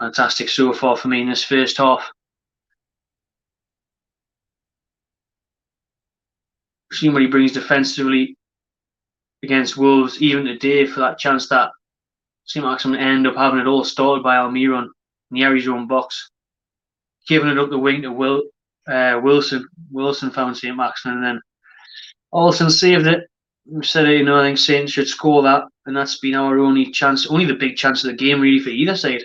fantastic so far for me in this first half. seeing what he brings defensively against Wolves, even today, for that chance that St. Maximin end up having it all started by Almiron near his own box, giving it up the wing to Wilson. Wilson found St. Maximin, and then Olsen saved it. We said, I think Saints should score that, and that's been our only chance, only the big chance of the game, really, for either side.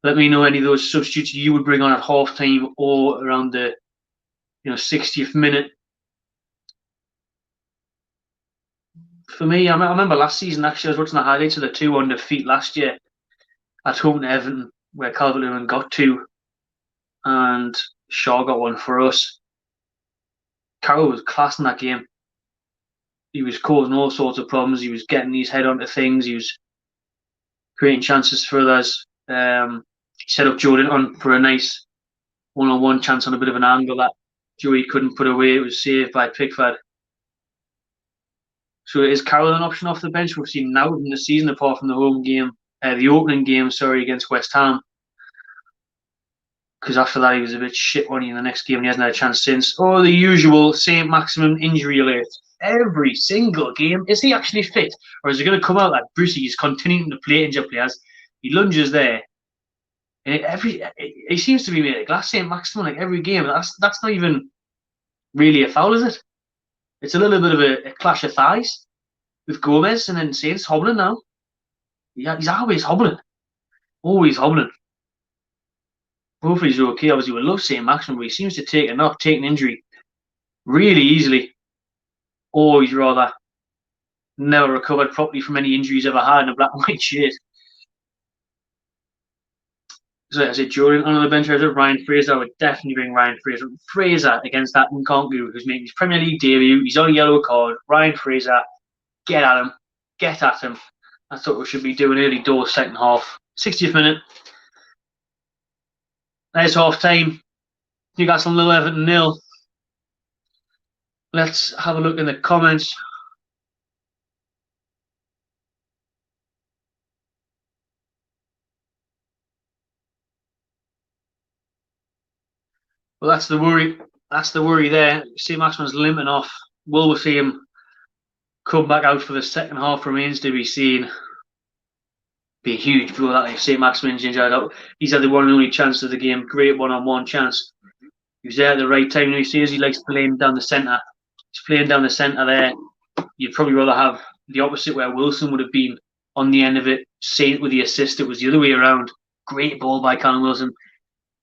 Let me know any of those substitutes you would bring on at half time or around the 60th minute. For me, I remember last season, actually, I was watching the highlights of the 2-1 defeat last year at home to Everton, where Calvert-Lewin got 2 and Shaw got 1 for us. Carroll was class in that game. He was causing all sorts of problems. He was getting his head onto things. He was creating chances for others. He set up Jordan on for a nice one-on-one chance on a bit of an angle that Joey couldn't put away. It was saved by Pickford. So is Carroll an option off the bench? We've seen now in the season, apart from the home game, the opening game, against West Ham. Because after that, he was a bit shit on in the next game, and he hasn't had a chance since. Oh, the usual St. Maximin injury alert. Every single game. Is he actually fit? Or is it going to come out that Brucey is continuing to play injured players? He lunges there. And he seems to be made of glass, St. Maximin, like every game. That's not even really a foul, is it? It's a little bit of a clash of thighs with Gomez, and then Saints hobbling now. Yeah, he's always hobbling. Always hobbling. Hopefully he's okay. Obviously, we love St. Maximin, but he seems to take an injury really easily. Or he's rather never recovered properly from any injuries ever had in a black and white shirt. So I said, Jordan on the bench, Ryan Fraser. I would definitely bring Ryan Fraser against that Nkunku, who's making his Premier League debut. He's on a yellow card. Ryan Fraser, get at him. Get at him. That's what we should be doing early doors, second half. 60th minute. There's half time. Newcastle 0, Everton 0. Let's have a look in the comments. Well, that's the worry. That's the worry there. St. Maximin's limping off. Will we see him come back out for the second half? Remains to be seen. Be a huge blow that if St. Maximin's injured out. He's had the one and only chance of the game. Great one-on-one chance. He was there at the right time. He says he likes playing down the centre. He's playing down the centre there. You'd probably rather have the opposite, where Wilson would have been on the end of it. Saint with the assist. It was the other way around. Great ball by Callum Wilson.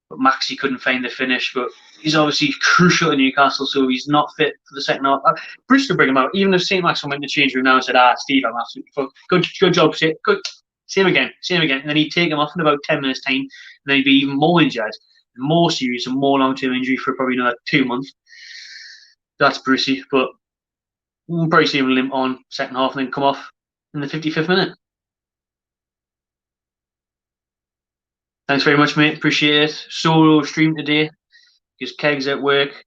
But Maxi couldn't find the finish. But he's obviously crucial to Newcastle, so he's not fit for the second half. Bruce to bring him out. Even if St. Maximin went in the change room now and said, Steve, I'm absolutely fucked. Good job, good. Same again. And then he'd take him off in about 10 minutes' time, and then he'd be even more injured, more serious, and more long-term injury for probably another 2 months. That's Brucey, but we'll probably see him limp on second half and then come off in the 55th minute. Thanks very much, mate. Appreciate it. Solo stream today because Keg's at work.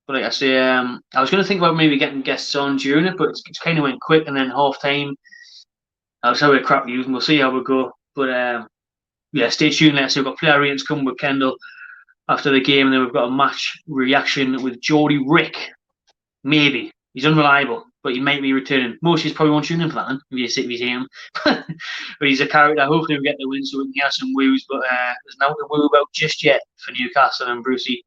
But like I say, I was going to think about maybe getting guests on during it, but it's kind of went quick, and then half time. I was having a crap use, and we'll see how we go. But yeah, stay tuned. Like I say, we've got player ratings coming with Kendall after the game, and then we've got a match reaction with Geordie Rick. Maybe. He's unreliable, but he might be returning. Most of you probably won't tune in for that, then, if you sit with him. But he's a character. Hopefully we get the win so we can hear some woos, but there's no to woo about just yet for Newcastle and Brucey.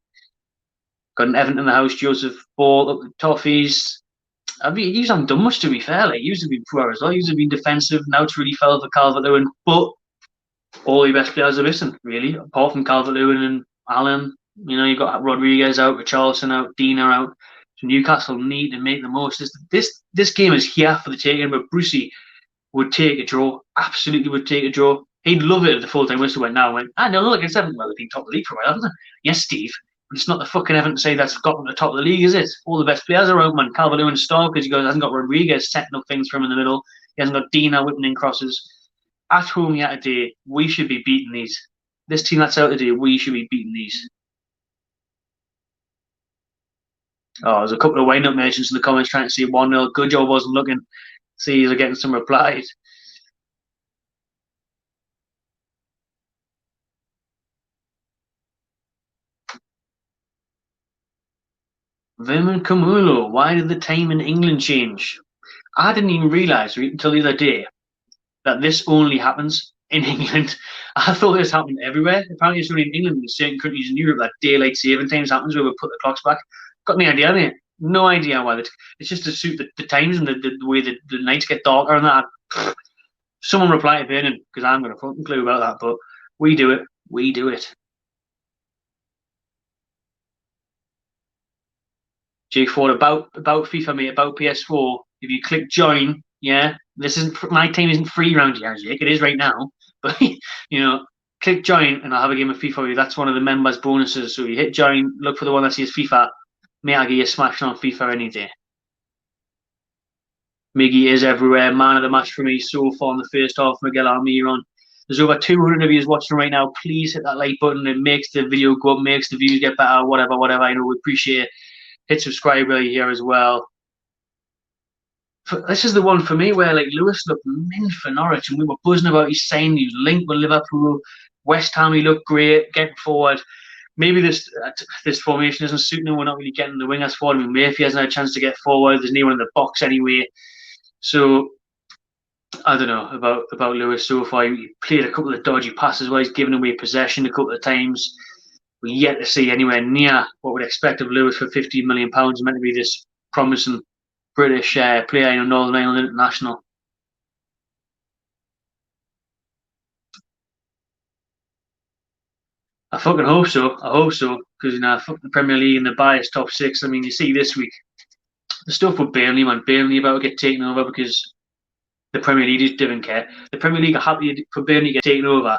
Got an Everton in the house, Joseph Ball up the Toffees. He hasn't done much, to be fair. Like, he used to be poor as well. He used to be defensive. Now it's really fell for Calvert-Lewin. But all the best players are missing, really, apart from Calvert-Lewin and Allen. You've got Rodriguez out, Richarlison out, Dina out. So Newcastle need to make the most. This game is here for the taking, but Brucey would take a draw. Absolutely would take a draw. He'd love it if the full-time whistle went now and went, no, look, it's Everton. Well, they've been top of the league for a while, haven't they? Yes, Steve. But it's not the fucking Everton to say that's got them to the top of the league, is it? All the best players are out, man. Calvert-Lewin star because he hasn't got Rodriguez setting up things for him in the middle. He hasn't got Dina whipping in crosses. At home yet today, we should be beating these. This team that's out today, we should be beating these. Oh, there's a couple of wind-up mentions in the comments trying to say 1-0. Good job wasn't looking. See, they're getting some replies. Vim Kamulo, why did the time in England change? I didn't even realise until the other day that this only happens in England. I thought this happened everywhere. Apparently, it's only in England and certain countries in Europe that daylight saving times happens where we put the clocks back. Got any idea, mate? No idea why. It's just to suit the times and the way the nights get darker and that. Someone reply to Vernon because I'm going to fucking clue about that. But we do it. We do it. Jake Ford, about FIFA, mate, about PS4. If you click join, yeah, this isn't my time isn't free round here, Jake. It is right now, but click join and I'll have a game of FIFA with you. That's one of the members' bonuses. So you hit join, look for the one that says FIFA. Mate, I'll get you smashing on FIFA any day. Miggy is everywhere. Man of the match for me so far in the first half. Miguel Almiron. There's over 200 of you watching right now. Please hit that like button. It makes the video go up, makes the views get better, whatever. I know we appreciate it. Hit subscribe really here as well. This is the one for me where like Lewis looked mint for Norwich and we were buzzing about his signing. He was linked with Liverpool. West Ham, he looked great, getting forward. Maybe this formation isn't suiting him. We're not really getting the wingers forward. I mean, Murphy hasn't had a chance to get forward. There's no one in the box anyway. So I don't know about Lewis so far. He played a couple of dodgy passes while he's given away possession a couple of times. We're yet to see anywhere near what we'd expect of Lewis for £15 million. Meant to be this promising British player in Northern Ireland international. I fucking hope so. I hope so because the Premier League and the bias top six. I mean, you see this week the stuff with Burnley, man. Burnley about to get taken over because the Premier League just didn't care. The Premier League are happy for Burnley to get taken over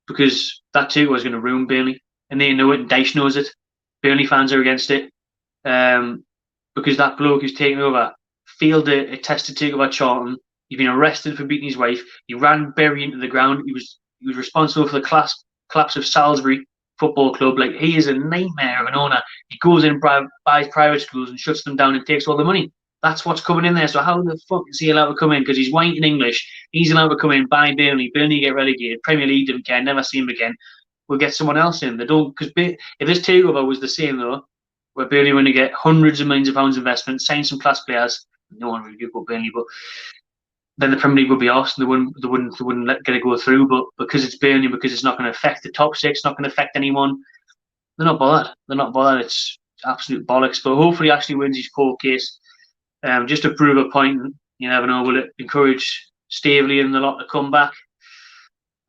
because that too was going to ruin Burnley, and they know it. And Dyche knows it. Burnley fans are against it because that bloke who's taken over failed a test to take over Charlton. He's been arrested for beating his wife. He ran Bury into the ground. He was responsible for the collapse of Salisbury Football Club. Like, he is a nightmare of an owner. He goes in, buys private schools and shuts them down and takes all the money. That's what's coming in there. So how the fuck is he allowed to come in? Because he's white in English. He's allowed to come in, buy Burnley. Burnley get relegated. Premier League didn't care. Never see him again. We'll get someone else in. They don't, because if this takeover was the same though, where Burnley were going to get hundreds of millions of pounds investment, sign some class players. No one really good about Burnley, but then the Premier League would be off, and they wouldn't get it go through. But because it's Burnley, because it's not going to affect the top six, not going to affect anyone, they're not bothered. They're not bothered. It's absolute bollocks. But hopefully, Ashley wins his court case, just to prove a point. You never know. Will it encourage Staveley and the lot to come back?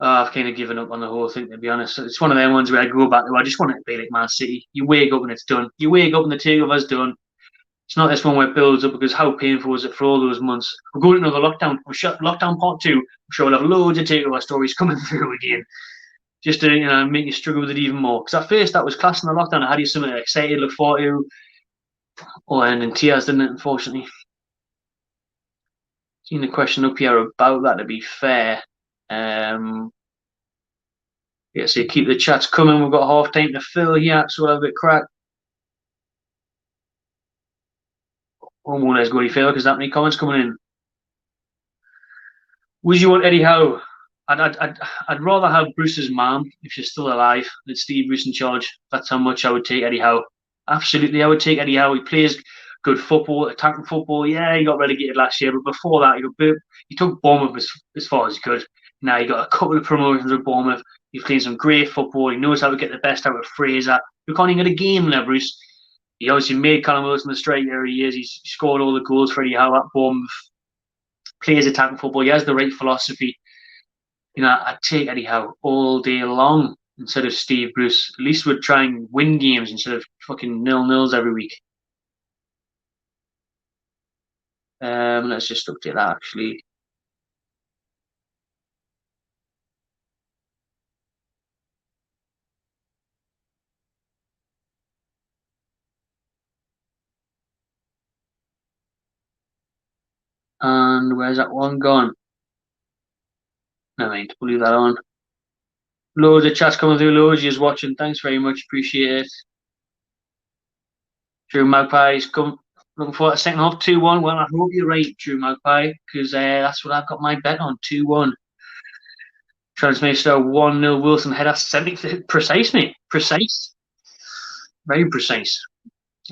I've kind of given up on the whole thing, to be honest. It's one of them ones where I go back to. I just want it to be like Man City. You wake up and it's done. You wake up and the takeover's done. It's not this one where it builds up, because how painful was it for all those months? We're going to another lockdown. Lockdown part 2. I'm sure we'll have loads of takeover stories coming through again, just to make you struggle with it even more. Because at first that was class in the lockdown. I had you something excited to look forward to. Oh, and in tears, didn't it? Unfortunately. Seen the question up here about that. To be fair, yeah. So keep the chats coming. We've got half time to fill here, so we'll have a bit crack. One more, let's go, Phil, because that many comments coming in. Would you want Eddie Howe? I'd rather have Bruce's mom, if she's still alive, than Steve Bruce in charge. That's how much I would take Eddie Howe. Absolutely, I would take Eddie Howe. He plays good football, attacking football. Yeah, he got relegated last year, but before that, he took Bournemouth as far as he could. Now he got a couple of promotions with Bournemouth. He's playing some great football. He knows how to get the best out of Fraser. We can't even get a game now, Bruce. He obviously made Callum Wilson the striker he is. He's scored all the goals for Eddie Howe at Bournemouth. Plays attacking football. He has the right philosophy. I'd take Eddie Howe all day long instead of Steve Bruce. At least we'd try and win games instead of fucking 0-0s every week. Let's just update that, actually. And where's that one gone? Never mind, we'll leave that on. Loads of chats coming through, loads of you watching. Thanks very much, appreciate it. Drew Magpies, looking for a second half, 2-1. Well, I hope you're right, Drew Magpie, because that's what I've got my bet on, 2-1. Transmaster 1-0, Wilson header, 70th. Precise, mate. Precise. Very precise.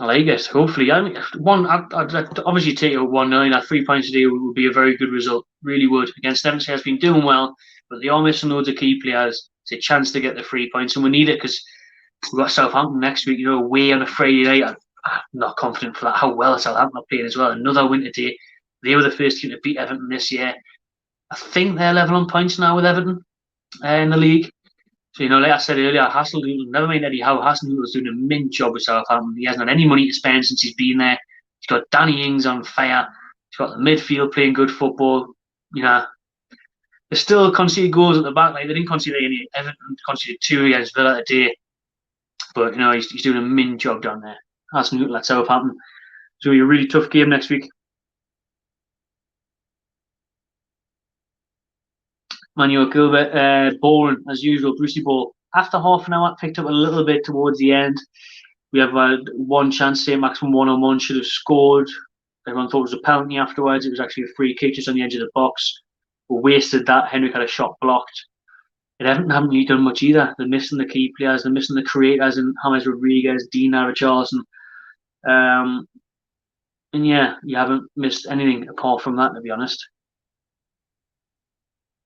I like it. Hopefully, I mean, I'd obviously take a 1-9. At 3 points a day would be a very good result. Really would. Against Everton has been doing well, but they are missing loads of key players. It's a chance to get the 3 points, and we need it because we've got Southampton next week. Away on a Friday night. I'm not confident for that. How well Southampton are playing as well. Another winter day. They were the first team to beat Everton this year. I think they're level on points now with Everton in the league. So, like I said earlier, Hasselhoff, never mind Eddie Howe, Hasselhoff's doing a mint job with Southampton. He hasn't had any money to spend since he's been there. He's got Danny Ings on fire. He's got the midfield playing good football. They still conceded goals at the back. Like, they didn't concede any. Everton conceded 2 against Villa today. But, he's doing a mint job down there. Hasselhoff at Southampton. So, it'll be a really tough game next week. Manuel Gilbert, bowling as usual, Brucey ball. After half an hour, picked up a little bit towards the end. We have one chance, say maximum 1-on-1, should have scored. Everyone thought it was a penalty afterwards. It was actually a free kick just on the edge of the box. We wasted that. Henrik had a shot blocked. It haven't really done much either. They're missing the key players. They're missing the creators in James Rodriguez, Dean Richarlison. And yeah, you haven't missed anything apart from that, to be honest.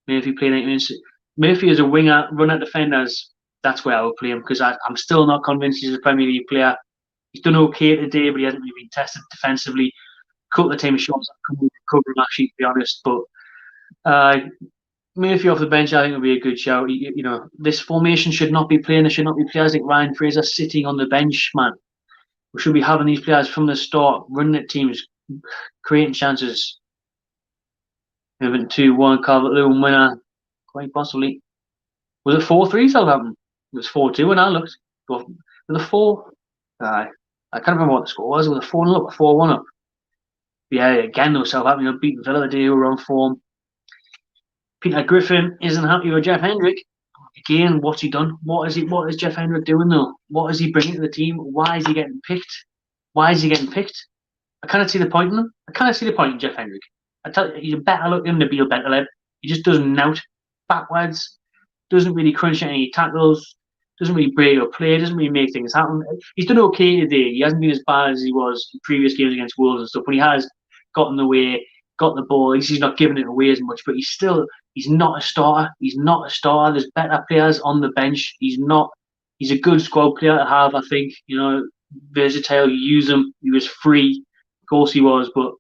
Murphy playing 8 minutes. Murphy as a winger, runner defenders, that's where I would play him because I'm still not convinced he's a Premier League player. He's done okay today, but he hasn't really been tested defensively. A couple of times shots that come with covering actually, to be honest. But Murphy off the bench, I think, would be a good shout. This formation should not be playing. There should not be players like Ryan Fraser sitting on the bench, man. We should be having these players from the start, running at teams, creating chances. Moving 2-1, Calvert-Lewin winner, quite possibly. Was it 4-3 Southampton? It was 4-2 when I looked. Was it 4? I can't remember what the score was. Was it 4-0 up or 4-1 up? Yeah, again though, Southampton beat Villa the day who were on form. Peter Griffin isn't happy with Jeff Hendrick. Again, what's he done? What is Jeff Hendrick doing though? What is he bringing to the team? Why is he getting picked? I can't see the point in him. I can't see the point in Jeff Hendrick. I tell you, he's a better looking Nabil Bentaleb. He just doesn't knout backwards, doesn't really crunch any tackles, doesn't really break or play, doesn't really make things happen. He's done okay today. He hasn't been as bad as he was in previous games against Wolves and stuff, but he has gotten the way, got the ball. He's not giving it away as much, but he's not a starter. He's not a starter. There's better players on the bench. He's a good squad player to have, I think. Versatile, you use him. He was free. Of course he was, but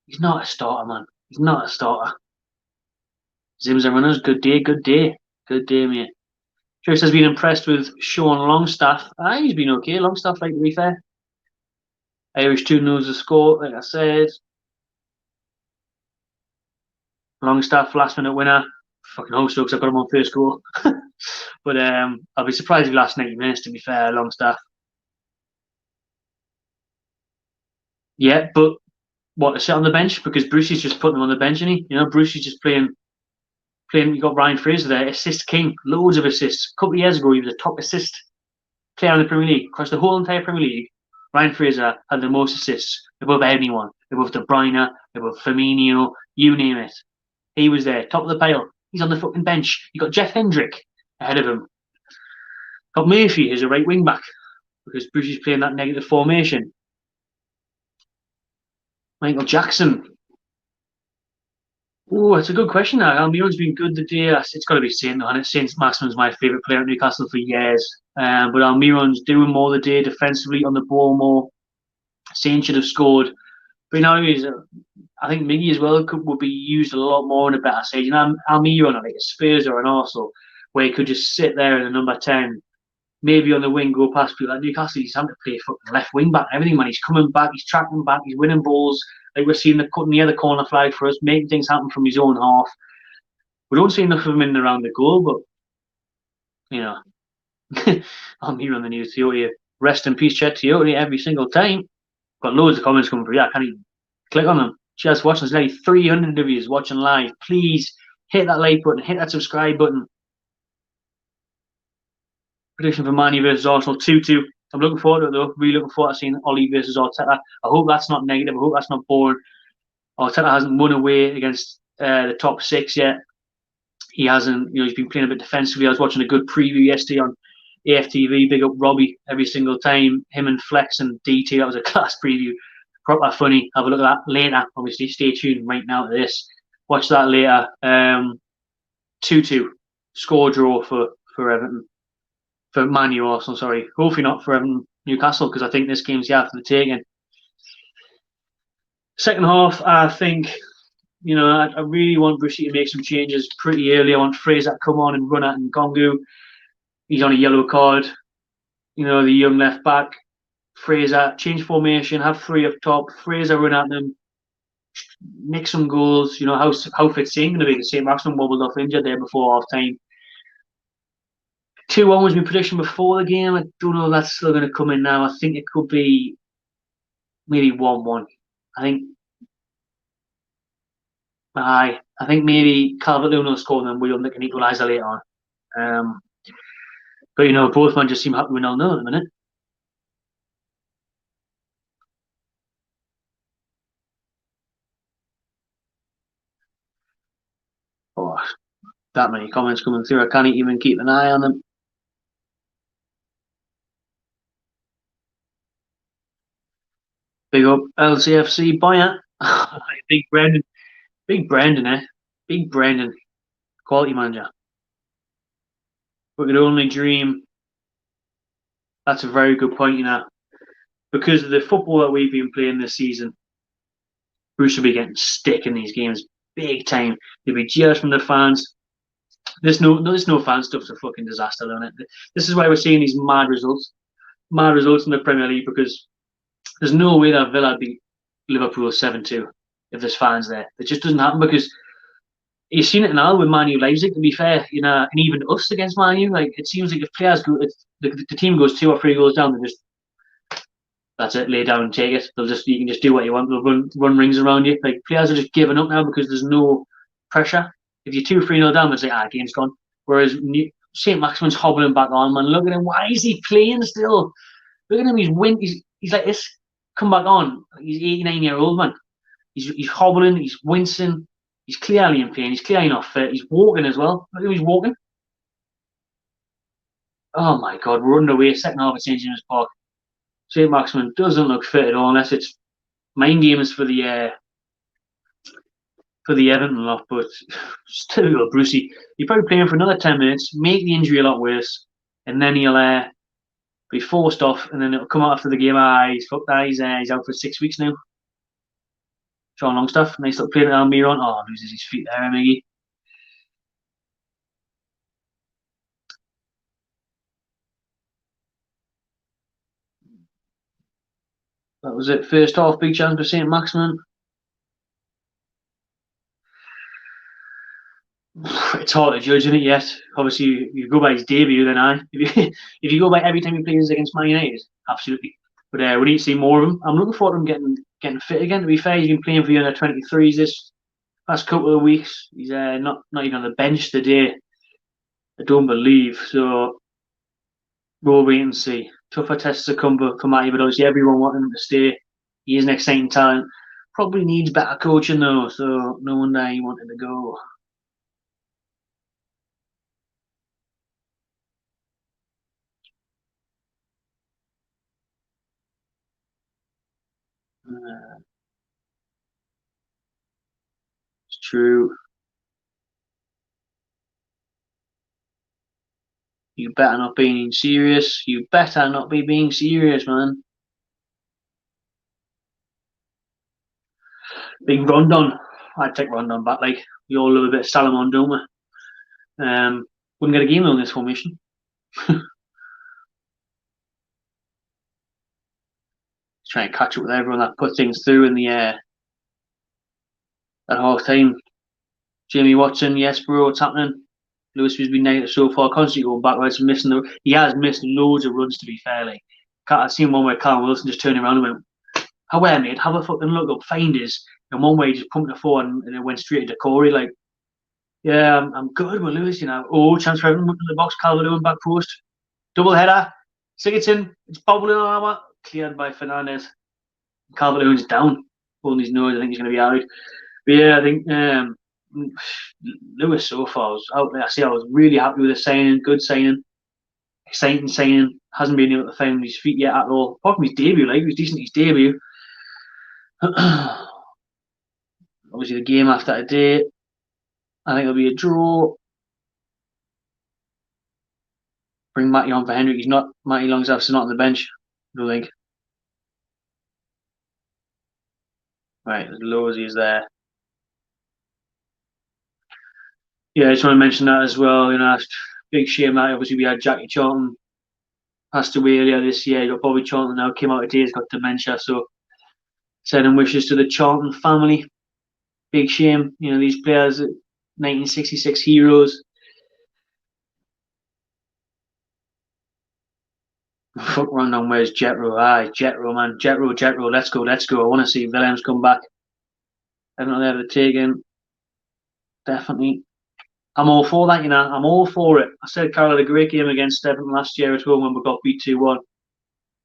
he's not a starter, man. He's not a starter. Zims and runners, good day, mate. Joyce has been impressed with Sean Longstaff. He's been okay. Longstaff, to be fair. Irish 2-0 the score, like I said. Longstaff, last minute winner. Fucking hope so, because I got him on first goal. But I'll be surprised if he lasts 90 minutes, to be fair, Longstaff. Yeah, but what, to sit on the bench? Because Brucey's just putting him on the bench, isn't he? Brucey's just playing. You got Ryan Fraser there, assist king, loads of assists. A couple of years ago, he was a top assist player in the Premier League. Across the whole entire Premier League, Ryan Fraser had the most assists above anyone, above De Bruyne, above Firmino, you name it. He was there, top of the pile. He's on the fucking bench. You got Jeff Hendrick ahead of him. Got Murphy as a right wing back because Brucey's playing that negative formation. Michael Jackson. Oh, it's a good question. Almiron's been good today. It's got to be Saint, though, and Saint Maximin's my favourite player at Newcastle for years. But Almiron's doing more today defensively on the ball more. Saint should have scored. But I think Miggy as well would be used a lot more in a better stage. Almiron, like a Spurs or an Arsenal, where he could just sit there in the number 10, maybe on the wing, go past people. Like Newcastle, he's having to play fucking left wing back and everything, man. He's coming back, he's tracking back, he's winning balls. Like we're seeing the cut near the corner flag for us, making things happen from his own half. We don't see enough of him in and around the goal, but I'm here on the news. Toyota, rest in peace, Chet Toyota every single time. Got loads of comments coming through. I can't even click on them. Just watching. There's nearly 300 of you watching live. Please hit that like button, hit that subscribe button. Prediction for Man U versus Arsenal 2-2. I'm looking forward to it though. Really looking forward to seeing Ollie versus Arteta. I hope that's not negative. I hope that's not boring. Arteta hasn't won away against the top 6 yet. He hasn't. He's been playing a bit defensively. I was watching a good preview yesterday on AFTV, big up Robbie every single time. Him and Flex and DT, that was a class preview. Proper funny. Have a look at that later. Obviously, stay tuned right now to this. Watch that later. 2-2 score draw for Everton. For Man U, Arsenal, sorry. Hopefully not for Everton Newcastle, because I think this game's for the taking. Second half, I think, I really want Brushy to make some changes pretty early. I want Fraser to come on and run at Ngongu. He's on a yellow card. The young left back. Fraser, change formation, have 3 up top. Fraser run at them, make some goals. How fit's Saint going to be? The St. Maximin wobbled off injured there before half time. 2-1 was my prediction before the game. I don't know if that's still going to come in now. I think it could be maybe 1-1. I think maybe Calvert-Lewin will score and then William can equaliser later on. But both men just seem happy with 0-0 at the minute. Oh, that many comments coming through. I can't even keep an eye on them. Big up LCFC Boya. Big Brendan. Big Brendan, eh? Big Brendan. Quality manager. We could only dream. That's a very good point, Because of the football that we've been playing this season, Bruce will be getting stick in these games big time. There'll be jeers from the fans. There's no fan stuff's a fucking disaster, isn't it? This is why we're seeing these mad results in the Premier League, because there's no way that Villa beat Liverpool 7-2 if there's fans there. It just doesn't happen, because you've seen it now with Man U Leipzig, to be fair, and even us against Man U. Like, it seems like if players go, the team goes 2 or 3 goals down, they just, that's it, lay down and take it. You can just do what you want. They'll run rings around you. Like, players are just giving up now because there's no pressure. If you're 2-3-0 down, it's like, game's gone. Whereas St. Maximin's hobbling back on, man. Look at him. Why is he playing still? Look at him. He's like this. Come back on. He's 89-year-old, man. He's hobbling. He's wincing. He's clearly in pain. He's clearly not fit. He's walking as well. Look at him. He's walking. Oh my God, we're underway. Second half of St. James Park. St. Maximin doesn't look fit at all, unless it's mind games for the Everton lot. But still, Brucey, he'll probably play him for another 10 minutes, make the injury a lot worse, and then he'll be forced off, and then it'll come out after the game. He's fucked that. He's out for 6 weeks now. Sean Longstaff, nice little play at Almiron. Oh, loses his feet there, Miggy. That was it. First half, big chance for St. Maximin. It's hard to judge, isn't it, yet? Obviously, you go by his debut, then if you go by every time he plays against Man United, absolutely. But we need to see more of him. I'm looking forward to him getting fit again. To be fair, he's been playing for the under-23s this past couple of weeks. He's not even on the bench today, I don't believe. So we'll wait and see. Tougher tests to come for Matty, but obviously everyone wanting him to stay. He is an exciting talent. Probably needs better coaching though, so no wonder he wanted to go. It's true. You better not be being serious. You better not be being serious, man. Big Rondon. I'd take Rondon back. Like, we all love a bit of Salomon, don't we? Wouldn't get a game on this formation. Try and catch up with everyone that put things through in the at half time. Jamie Watson, yes, bro, what's happening? Lewis has been negative so far, constantly going backwards and missing he has missed loads of runs, to be fair. Like, I've seen one where Callum Wilson just turned around and went, "How mate? Have a fucking look up, find his." And one way he just pumped the forward and it went straight into Corey. Like, yeah, I'm good with Lewis, Oh, chance for everyone in the box, Calvert-Lewin back post. Double header. Sigurdsson, it's bobbling on armour. Cleared by Fernandez. Calvert-Lewin's down, holding his nose. I think he's going to be out. But yeah, I think Lewis so far was out there. I was really happy with the signing. Good signing. exciting signing. Hasn't been able to find his feet yet at all. Apart from his debut, like, he was decent his debut. Obviously, the game after today, I think it'll be a draw. Bring Matty on for Hendrick. He's not. Matty Longstaff's not on the bench, I don't think. Right, as low as he is there. Yeah, I just want to mention that as well. You know, big shame that obviously we had Jackie Charlton passed away earlier this year. You got Bobby Charlton now came out today. He's got dementia, so sending wishes to the Charlton family. Big shame. You know, these players, 1966 heroes. Fuck rundown, where's Jetro? Aye, Jetro, man. Jetro, let's go. I want to see Willems come back. Definitely have the taken. Definitely. I'm all for that, you know. I'm all for it. I said Carroll had a great game against Everton last year as well when we got beat 2-1.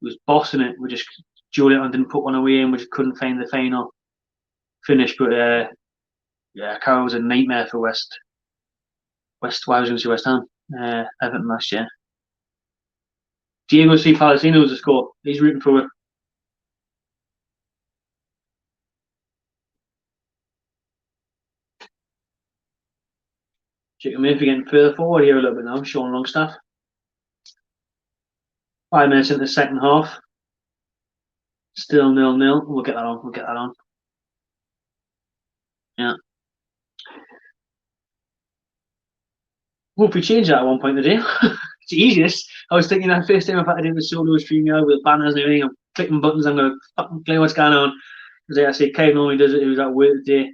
He was bossing it. We just, Julian didn't put one away and we just couldn't find the final finish. But yeah, Carroll was a nightmare for West. Why was I going to say West Ham? Everton last year. Diego C. Palestino's a score. He's rooting for it. Jacob Murphy getting further forward here a little bit now. Sean Longstaff. 5 minutes into the second half. Still 0-0. We'll get that on. Yeah. Hope we change that at one point today. It's the easiest. I was thinking that first time I've had to do the solo stream now with banners and everything. I'm clicking buttons. I'm going to fucking play what's going on. Because like I say, Kevin normally does it. He was at work today.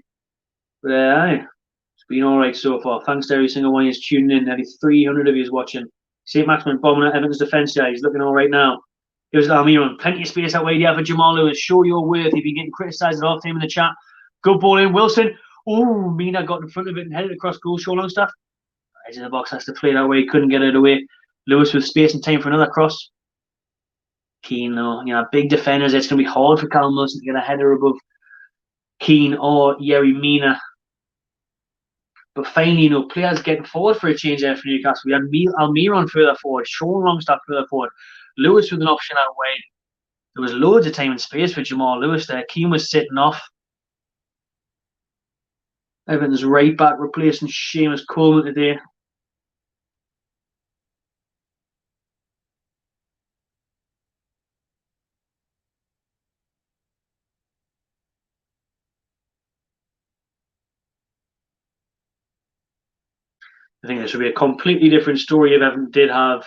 But it's been all right so far. Thanks to every single one who's tuning in. Nearly 300 of you is watching. St. Maximin bombing at Everton's defence here. He's looking all right now. Here's Almiron. Plenty of space that way there for Jamal Lewis. Show your worth. If you're getting criticised at half time in the chat. Good ball in. Wilson. Oh, Mina got in front of it and headed across goal. Sean Longstaff. Edge of the box has to play that way. Couldn't get it away. Lewis with space and time for another cross. Keane, though. You know, big defenders. It's going to be hard for Callum Wilson to get a header above Keane or Yerry Mina. But finally, you know, players getting forward for a change there for Newcastle. We had Almiron further forward, Sean Longstaff further forward, Lewis with an option out wide. There was loads of time and space for Jamal Lewis there. Keane was sitting off. Everton's right back replacing Seamus Coleman today. I think this would be a completely different story if Everton did have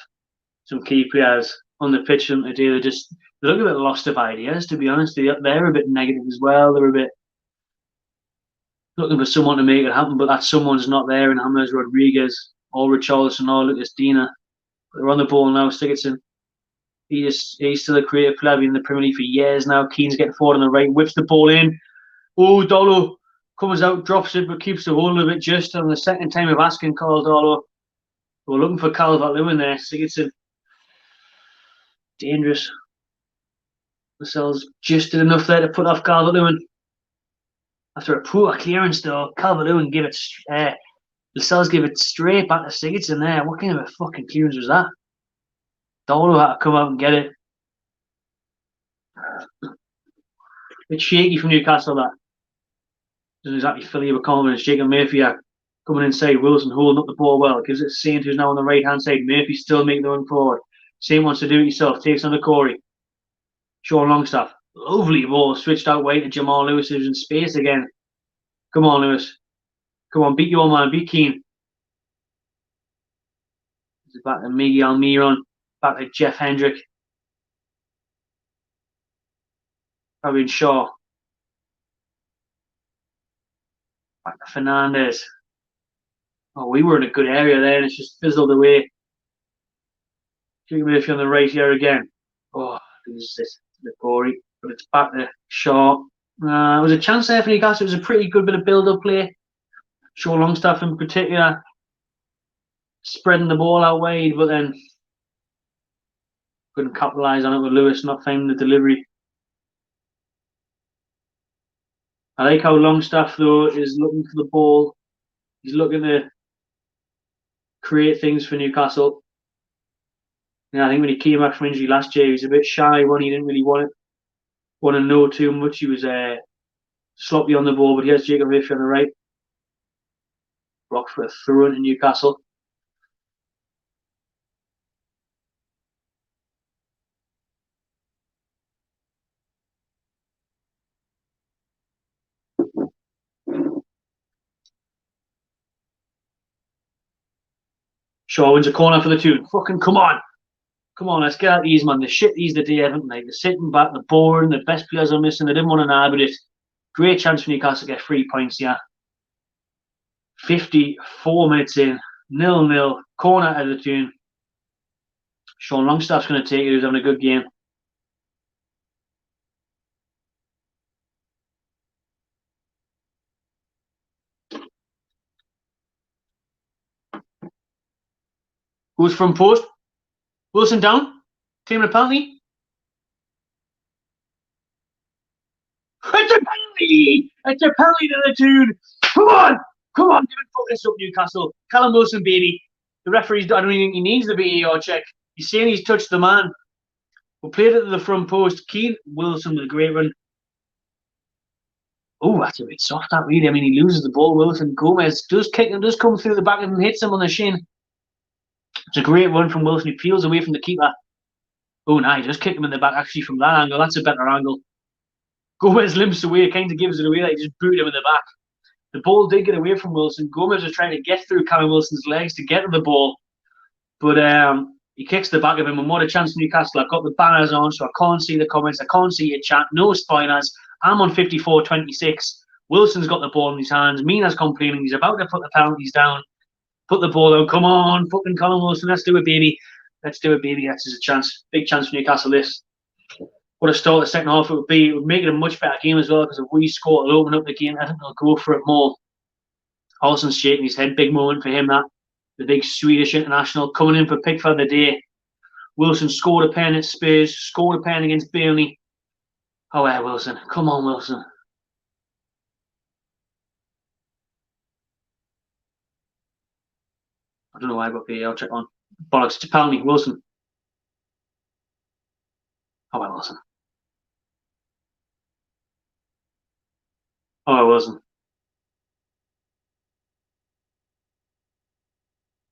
some key players on the pitch today. They look a bit lost of ideas, to be honest. They're a bit negative as well. They're a bit looking for someone to make it happen, but that someone's not there in James Rodriguez or Richarlison or Lucas Digne. They're on the ball now. Sigurdsson, he's still a creative player, been in the Premier League for years now. Keane's getting forward on the right, whips the ball in. Oh, Dolo comes out, drops it, but keeps the hold of it just on the second time of asking Carl Dolo. We're looking for Calvert-Lewin there. Sigurdsson, dangerous. Lascelles just did enough there to put off Calvert-Lewin. After a poor clearance, though, Calvert-Lewin gave it. Lascelles gave it straight back to Sigurdsson there. What kind of a fucking clearance was that? Dolo had to come out and get it. It's shaky from Newcastle, that. Doesn't exactly fill you with confidence. Jacob Murphy coming inside. Wilson holding up the ball well. Gives it to Saint, who's now on the right hand side. Murphy still making the run forward. Saint wants to do it himself. Takes on the Corey. Sean Longstaff. Lovely ball. Switched out wide to Jamal Lewis, who's in space again. Come on, Lewis. Come on, beat your man. Beat Keane. Back to Miguel Almiron. Back to Jeff Hendrick. Fabian Shaw. Back to Fernandez. Oh, we were in a good area there and it's just fizzled away. Jacob Murphy on the right here again. Oh, this is the Corey. But it's back to Shaw. It was a chance there for Newcastle. It was a pretty good bit of build-up play. Shaw Longstaff in particular spreading the ball out wide, but then couldn't capitalise on it with Lewis not finding the delivery. I like how Longstaff, though, is looking for the ball. He's looking to create things for Newcastle. Yeah, I think when he came back from injury last year, he was a bit shy when he didn't really want to know too much. He was sloppy on the ball, but here's Jacob Murphy on the right. Blocked for a throw into Newcastle. Shaw wins a corner for the tune. Fucking come on. Come on, let's get out these, man. The shit these the day, haven't they? They're sitting back, they're boring, the best players are missing, they didn't want to know about it. Great chance for Newcastle to get 3 points here. 54 minutes in, 0-0, corner out of the tune. Sean Longstaff's going to take it, who's having a good game. Who's from post? Wilson down. Team a penalty. It's a penalty! It's a penalty to the tune. Come on! Come on, give it fuck this up, Newcastle. Callum Wilson, baby. The referee's, I don't think he needs the VAR check. He's saying he's touched the man. We played it to the front post. Keane Wilson with a great run. Oh, that's a bit soft, that really. I mean, he loses the ball. Wilson Gomez does kick him, does come through the back of him, hits him on the shin. It's a great run from Wilson. He peels away from the keeper. Oh, no, he does kick him in the back, actually, from that angle. That's a better angle. Gomez limps away, kind of gives it away, like he just booted him in the back. The ball did get away from Wilson. Gomez was trying to get through Callum Wilson's legs to get to the ball. But he kicks the back of him, and what a chance for Newcastle. I've got the banners on, so I can't see the comments. I can't see your chat. No spoilers. I'm on 54-26. Wilson's got the ball in his hands. Mina's complaining. He's about to put the penalties down. Put the ball down. Come on, fucking Callum Wilson. Let's do it, baby. Let's do it, baby. That's a chance. Big chance for Newcastle, this. What a start the second half it would be. It would make it a much better game as well, because if we score, it'll open up the game. I think they'll go for it more. Olsen's shaking his head. Big moment for him, that. The big Swedish international coming in for Pickford of the day. Wilson scored a pen at Spurs, scored a pen against Burnley. Oh, yeah, Wilson. Come on, Wilson. I don't know why I got the I'll check on. Bollocks, it's a penalty. Wilson. Oh, well, Wilson. Oh, well, Wilson.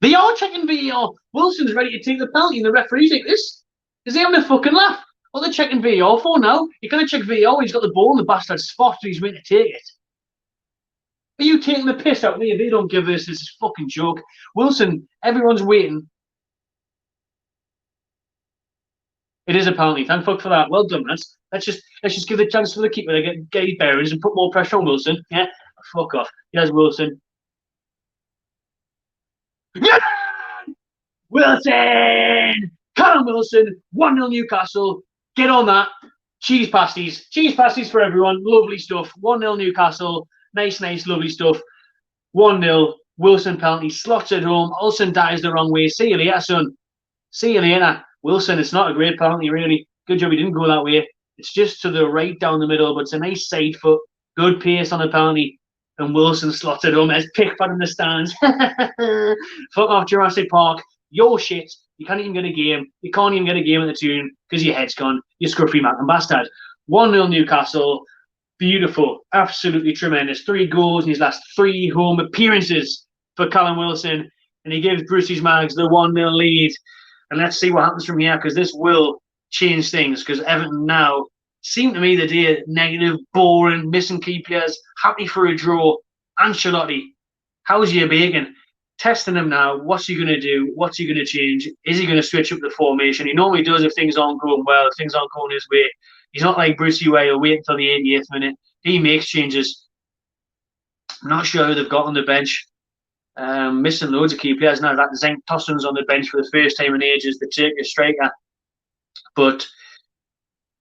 They are checking VAR. Wilson's ready to take the penalty, and the referee's like this. Is he having a fucking laugh? What are they checking VAR for now? You're going to check VAR when he's got the ball in the bastard's spot, and he's waiting to take it. Are you taking the piss out of me? If they don't give this is a fucking joke. Wilson, everyone's waiting. It is a penalty. Thank fuck for that. Well done, lads. Let's just give the chance for the keeper to get his bearings and put more pressure on Wilson. Yeah, fuck off. Here's Wilson. Yeah! Wilson! Callum Wilson, 1-0 Newcastle. Get on that. Cheese pasties. Cheese pasties for everyone. Lovely stuff. 1-0 Newcastle. Nice, lovely stuff. 1-0. Wilson penalty. Slots it home. Olsen dies the wrong way. See you later, son. See you later. Wilson, it's not a great penalty, really. Good job he didn't go that way. It's just to the right down the middle, but it's a nice side foot. Good pace on the penalty. And Wilson slotted home as Pickford in the stands. Fuck off, Jurassic Park. You're shit. You can't even get a game. You can't even get a game at the tune because your head's gone. You scruffy Mackin bastard. 1-0 Newcastle. Beautiful. Absolutely tremendous. 3 goals in his last 3 home appearances for Callum Wilson. And he gives Brucey's Mags the 1-0 lead. And let's see what happens from here, because this will change things. Because Everton now seem to me the day negative, boring, missing key players, happy for a draw. Ancelotti, how's your bacon? Testing him now. What's he going to do? What's he going to change? Is he going to switch up the formation? He normally does if things aren't going well, if things aren't going his way. He's not like Brucey where he'll wait until the 88th minute. He makes changes. I'm not sure who they've got on the bench. Missing loads of key players now. That Zenk Tossen's on the bench for the first time in ages, the Turkish striker. But,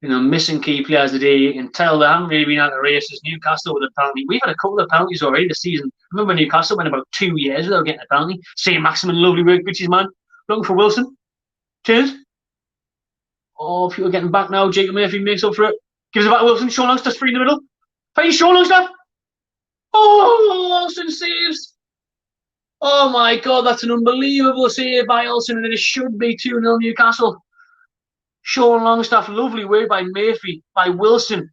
you know, missing key players today. You can tell they haven't really been out of the races. Newcastle with a penalty. We've had a couple of penalties already this season. I remember Newcastle went about 2 years without getting a penalty. St. Maximin, lovely work, bitches, man. Looking for Wilson. Cheers. Oh, people getting back now. Jacob Murphy makes up for it. Gives it back to Wilson. Sean Longstaff's free in the middle. Hey, Sean Longstaff. Oh, Wilson saves. Oh my God, that's an unbelievable save by Olsen, and it should be 2-0 Newcastle. Sean Longstaff, lovely way by Murphy, by Wilson.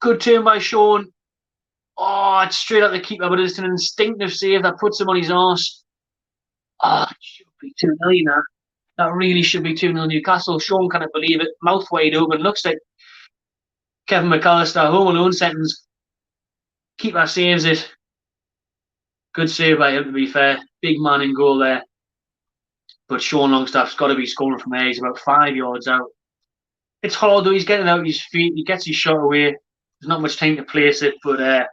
Good turn by Sean. Oh, it's straight at the keeper, but it's an instinctive save that puts him on his arse. Oh, it should be 2-0 now. That really should be 2-0 Newcastle. Sean can't believe it. Mouth wide open. Looks like Kevin McAllister, home alone sentence. Keeper saves it. Good save by him, to be fair. Big man in goal there. But Sean Longstaff's got to be scoring from there. He's about 5 yards out. It's hard though. He's getting out his feet. He gets his shot away. There's not much time to place it, but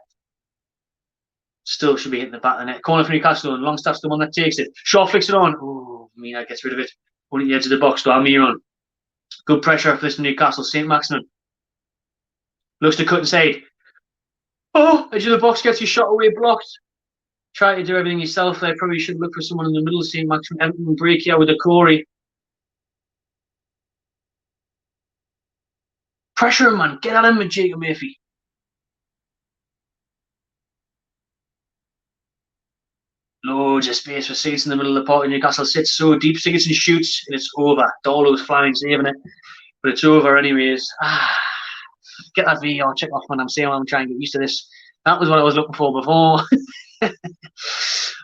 still should be hitting the back of the net. Corner for Newcastle, and Longstaff's the one that takes it. Shaw flicks it on. Oh, Mina gets rid of it. Only the edge of the box to Almiron. Good pressure for this Newcastle. St. Maximin looks to cut inside. Oh, edge of the box, gets his shot away, blocked. Try to do everything yourself there. Probably should look for someone in the middle. St. Maximin, Everton break here with a Corey. Pressure him, man. Get at him with Jacob Murphy. Loads of space for Sigurdsson in the middle of the park. Newcastle sits so deep. Sigurdsson shoots, and it's over. Darlow's flying, saving it. But it's over anyways. Get that VAR check off, man. I'm saying I'm trying to get used to this. That was what I was looking for before.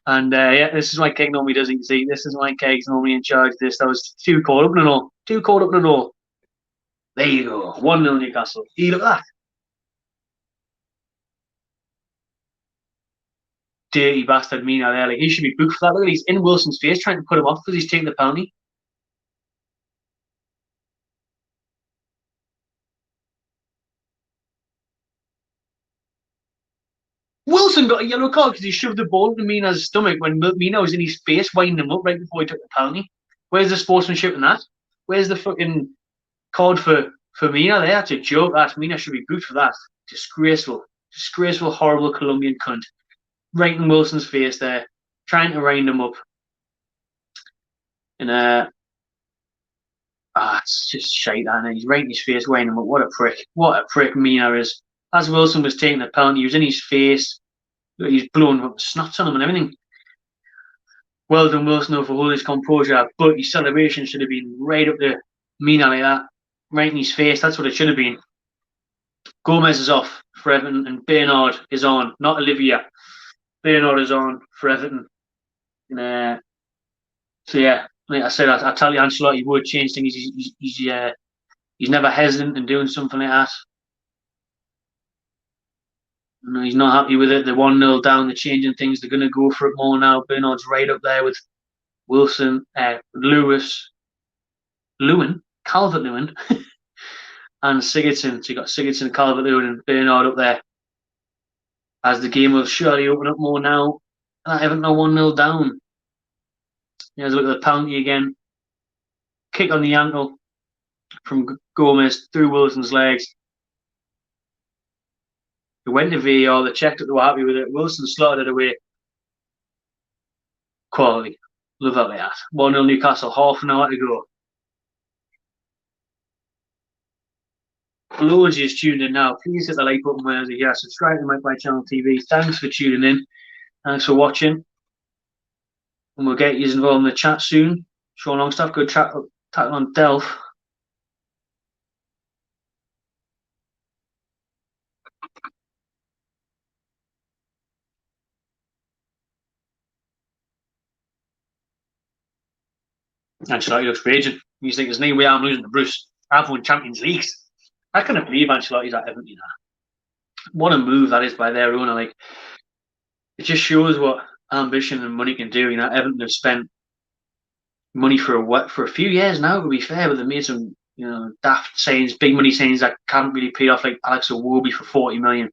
And yeah, this is why Keg normally doesn't see. This is why Keg's normally in charge of this. That was too caught up in it all. Too caught up in it all. There you go. 1-0 Newcastle. Look at that. Dirty bastard Mina there. Like, he should be booked for that. Look at he's in Wilson's face trying to put him off because he's taking the penalty. Wilson got a yellow card because he shoved the ball into Mina's stomach when Mina was in his face, winding him up right before he took the penalty. Where's the sportsmanship in that? Where's the fucking card for Mina there? That's a joke. That Mina should be booked for that. Disgraceful. Disgraceful, horrible Colombian cunt. Right in Wilson's face there, trying to wind him up. And it's just shite, and he's right in his face, winding him up. What a prick. What a prick Mina is. As Wilson was taking the penalty, he was in his face. He's blowing up snots on him and everything. Well done, Wilson, though, for holding his composure. But his celebration should have been right up to Mina like that. Right in his face. That's what it should have been. Gomez is off for Everton, and Bernard is on. Not Olivia. Bernard is on for Everton. And, so, yeah, like I said, I tell you, Ancelotti would change things. He's never hesitant in doing something like that. No, he's not happy with it. They're 1-0 down. They're changing things. They're going to go for it more now. Bernard's right up there with Wilson, Lewis, Calvert-Lewin, and Sigurdsson. So you got Sigurdsson, Calvert-Lewin, and Bernard up there. As the game will surely open up more now. And Everton are 1-0 down. Here's a look at the penalty again. Kick on the ankle from Gomez through Wilson's legs. They went to VAR, they checked it, they were happy with it. Wilson slotted it away. Quality. Love that like that. 1-0 Newcastle, half an hour to go. Loads of you tuned in now. Please hit the like button wherever you're here. Subscribe to my Channel TV. Thanks for tuning in. Thanks for watching. And we'll get you involved in the chat soon. Sean Longstaff, good tackle on Delph. Ancelotti looks raging. He's like, there's no way I'm losing to Bruce. I've won Champions Leagues. I can't believe Ancelotti's at Everton. What a move that is by their owner. Like, it just shows what ambition and money can do. Everton have spent money for a few years now, to be fair, but they've made some daft signings, big money signings that can't really pay off, like Alex Iwobi for 40 million.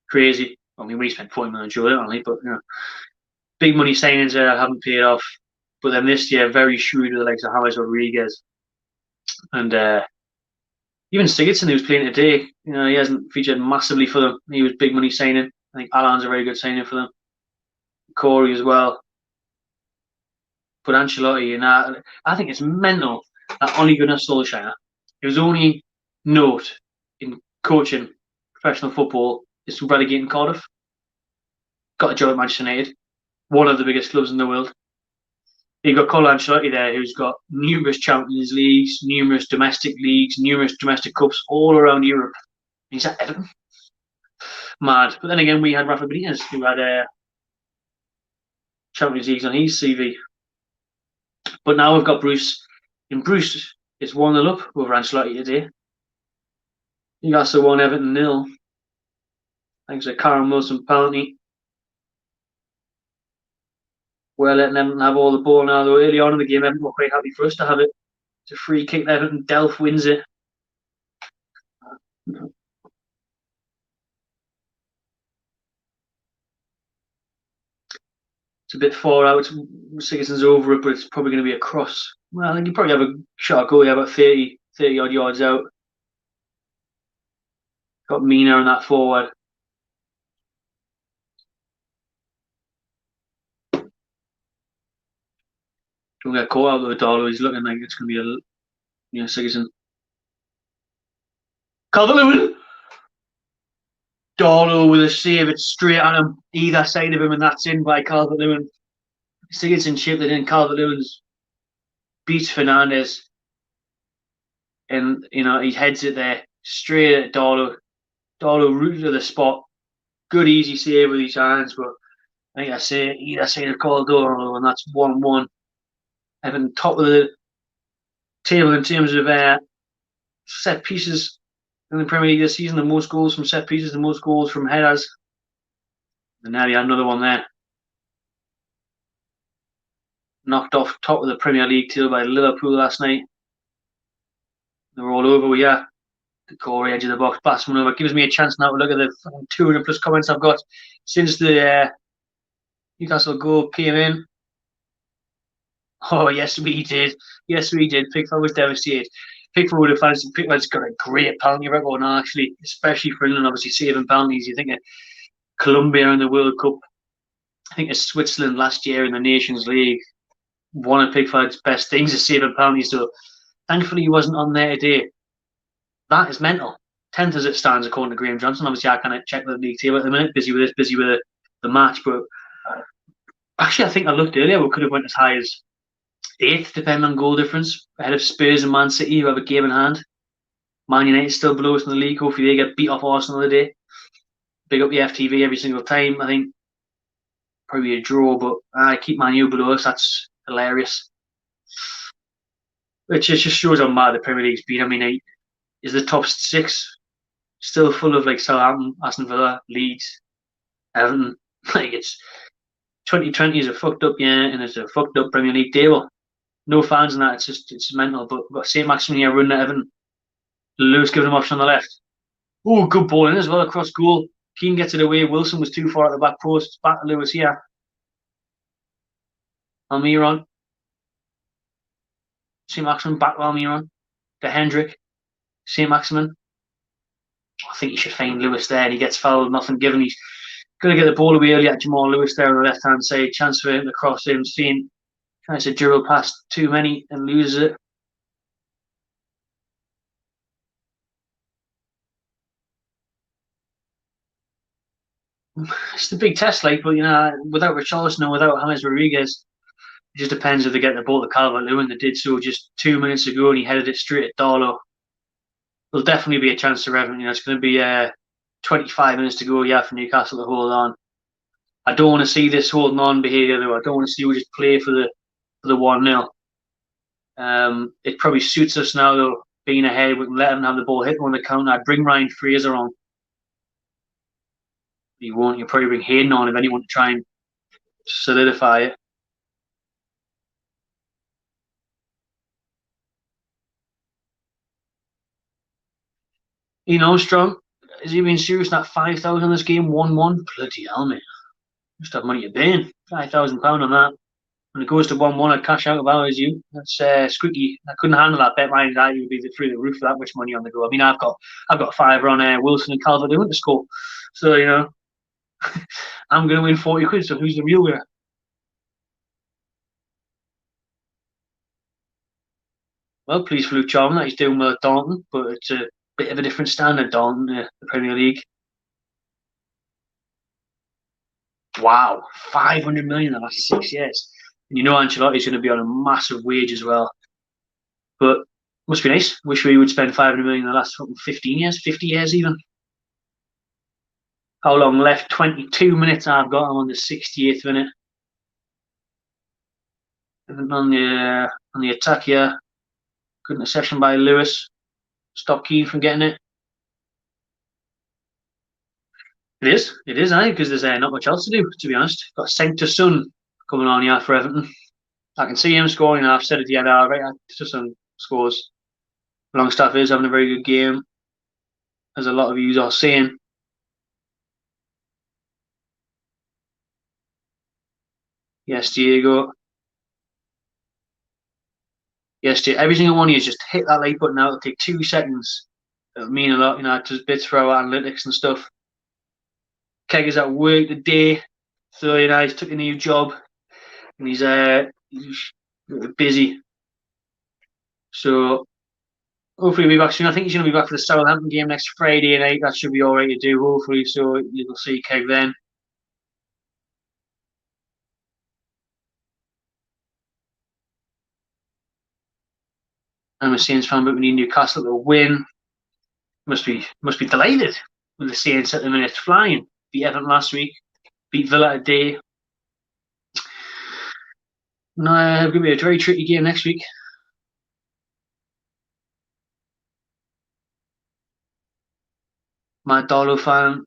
Crazy. I mean, we spent 40 million Joe, only, but big money signings there that haven't paid off. But then this year, very shrewd with the likes of James Rodriguez. And even Sigurdsson, who was playing today, he hasn't featured massively for them. He was big money signing. I think Alan's a very good signing for them. Corey as well. But Ancelotti, I think it's mental that Ole Gunnar Solskjaer, his only note in coaching professional football is relegating Cardiff. got a job at Manchester United, one of the biggest clubs in the world. You've got Carlo Ancelotti there, who's got numerous Champions Leagues, numerous domestic leagues, numerous domestic cups all around Europe. He's at Everton. Mad. But then again, we had Rafa Benitez, who had Champions Leagues on his CV. But now we've got Bruce. And Bruce is 1-0 up over Ancelotti today. Newcastle 1, Everton 0. Thanks to Karen Wilson penalty. We're letting Everton have all the ball now, though. Early on in the game, Everton were quite happy for us to have it. It's a free kick. Everton. Delph wins it. It's a bit far out. Sigurdsson's over it, but it's probably going to be a cross. Well, I think you probably have a shot at goal. Yeah, about 30 odd yards out. Got Mina on that forward. Don't get caught out with Darlow. He's looking like it's going to be a Sigurdsson. Calvert-Lewin. Darlow with a save. It's straight at him, either side of him, and that's in by Calvert-Lewin. Sigurdsson chipped it in. Calvert-Lewin's beats Fernandes, and he heads it there straight at Darlow. Darlow rooted to the spot. Good easy save with his hands, but I think I say either side of Darlow, and that's 1-1. Everton top of the table in terms of set pieces in the Premier League this season. The most goals from set pieces, the most goals from headers. And now you have another one there. Knocked off top of the Premier League table by Liverpool last night. They were all over here. The Corey edge of the box, pass one over. Gives me a chance now to look at the 200 plus comments I've got since the Newcastle goal came in. Oh, yes, we did. Yes, we did. Pickford was devastated. Pickford would have fancied. Pickford's got a great penalty record now, actually, especially for England, obviously saving penalties. You think of Colombia in the World Cup. I think of Switzerland last year in the Nations League. One of Pickford's best things is saving penalties. So thankfully he wasn't on there today. That is mental. 10th as it stands, according to Graham Johnson. Obviously, I can't check the league table at the minute. Busy with this, busy with the match. But actually, I think I looked earlier. We could have went as high as 8th, depending on goal difference, ahead of Spurs and Man City, who have a game in hand. Man United still below us in the league. Hopefully they get beat off Arsenal today. Big up the FTV every single time. I think probably a draw, but I keep Man U below us. That's hilarious. Which just shows how mad the Premier League's been. I mean, is the top 6 still full of like Southampton, Aston Villa, Leeds, Everton? Like, it's 2020 is a fucked up year, and it's a fucked up Premier League table. No fans in that. It's mental. But we've got St. Maximin here running at Everton. Lewis giving him option on the left. Oh, good ball in as well across goal. Keane gets it away. Wilson was too far at the back post. Back to Lewis here. Almiron. St. Maximin back to Almiron. To Hendrick. St. Maximin. I think he should find Lewis there, and he gets fouled. Nothing given. He's going to get the ball away early at Jamal Lewis there on the left hand side. Chance for him to cross him. Seeing tries to dribble past too many and loses it. It's the big test, like, but without Richarlison and without James Rodriguez, it just depends if they get the ball to Calvert-Lewin. They did so just 2 minutes ago, and he headed it straight at Darlow. There'll definitely be a chance to Everton. It's going to be 25 minutes to go, for Newcastle to hold on. I don't want to see this holding on behaviour, though. I don't want to see we just play for the 1-0. It probably suits us now, though, being ahead. We can let them have the ball, hit on the counter. I'd bring Ryan Fraser on. You won't. You'll probably bring Hayden on if anyone to try and solidify it. Strong. Has he been serious in that 5,000 on this game? 1-1? Bloody hell, mate. Just have money to burn. £5,000 on that. When it goes to 1-1, I'd cash out if I was you. That's squeaky. I couldn't handle that bet. My anxiety would be through the roof for that much money on the go. I mean, I've got a fiver on Wilson and Calvert-Lewin to score. So, I'm going to win 40 quid. So who's the real winner? Well, please for Luke Charman that he's doing well at Darlington, but it's a bit of a different standard, Darlington, the Premier League. Wow, 500 million in the last 6 years. And you know Ancelotti's going to be on a massive wage as well. But must be nice. Wish we would spend 500 million in the last 15 years, 50 years even. How long left? 22 minutes I've got. I'm on the 68th minute. On the attack here. Good interception by Lewis. Stop Keane from getting it. It is, I think, because there's not much else to do, to be honest. Got Saint to Son coming on here for Everton. I can see him scoring, and I've said at the end, right, to Son scores. Longstaff is having a very good game, as a lot of you are saying. Yes, Diego. Yes, Diego. Every single one of you just hit that like button now. It'll take 2 seconds. It'll mean a lot, you know, just bits for our analytics and stuff. Keg is at work today, so you know he's took a new job, and he's busy. So hopefully he'll be back soon. I think he's going to be back for the Southampton game next Friday night. That should be all right to do, hopefully. So you'll see Keg then. I'm a Saints fan, but we need Newcastle to win. Must be delighted with the Saints at the minute. Flying. Beat Everton last week. Beat Villa today. No, it's going to be a very tricky game next week. My Darlow fan,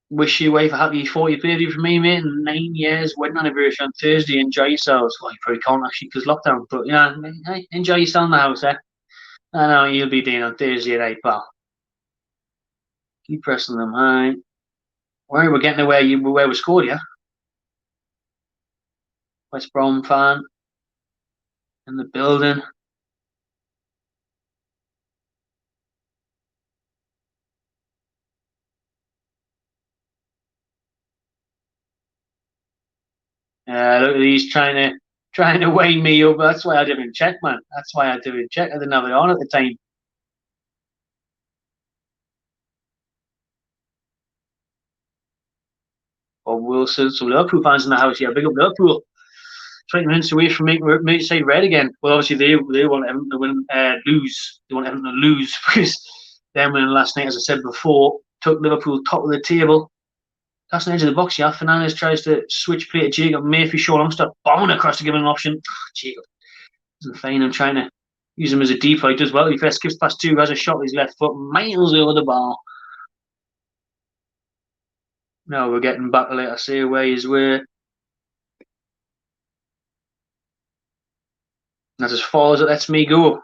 wish your wife a happy 40th birthday from me, mate, and 9 years wedding anniversary on Thursday. Enjoy yourselves. Well, you probably can't actually because lockdown, but yeah, enjoy yourself in the house, eh? I know you'll be doing on Thursday night, pal. Keep pressing them, alright. Where we're getting to where we scored, yeah? West Brom fan in the building. Look at these trying to wind me up. That's why I didn't check, man. That's why I didn't check. I didn't have it on at the time. Bob Wilson, some Liverpool fans in the house here. Big up Liverpool. 20 minutes away from making Merseyside red again. Well, obviously they want Everton to win, lose. They want Everton to lose because them winning last night, as I said before, took Liverpool top of the table. That's the edge of the box, yeah. Fernandes tries to switch play to Jacob Murphy. Sean Longstaff bombing across to give him an option. Jacob isn't fine. I'm trying to use him as a deep. He does well. He first skips past 2, has a shot with his left foot, miles over the bar. Now we're getting back, like I say, where he's where. That's as far as it lets me go.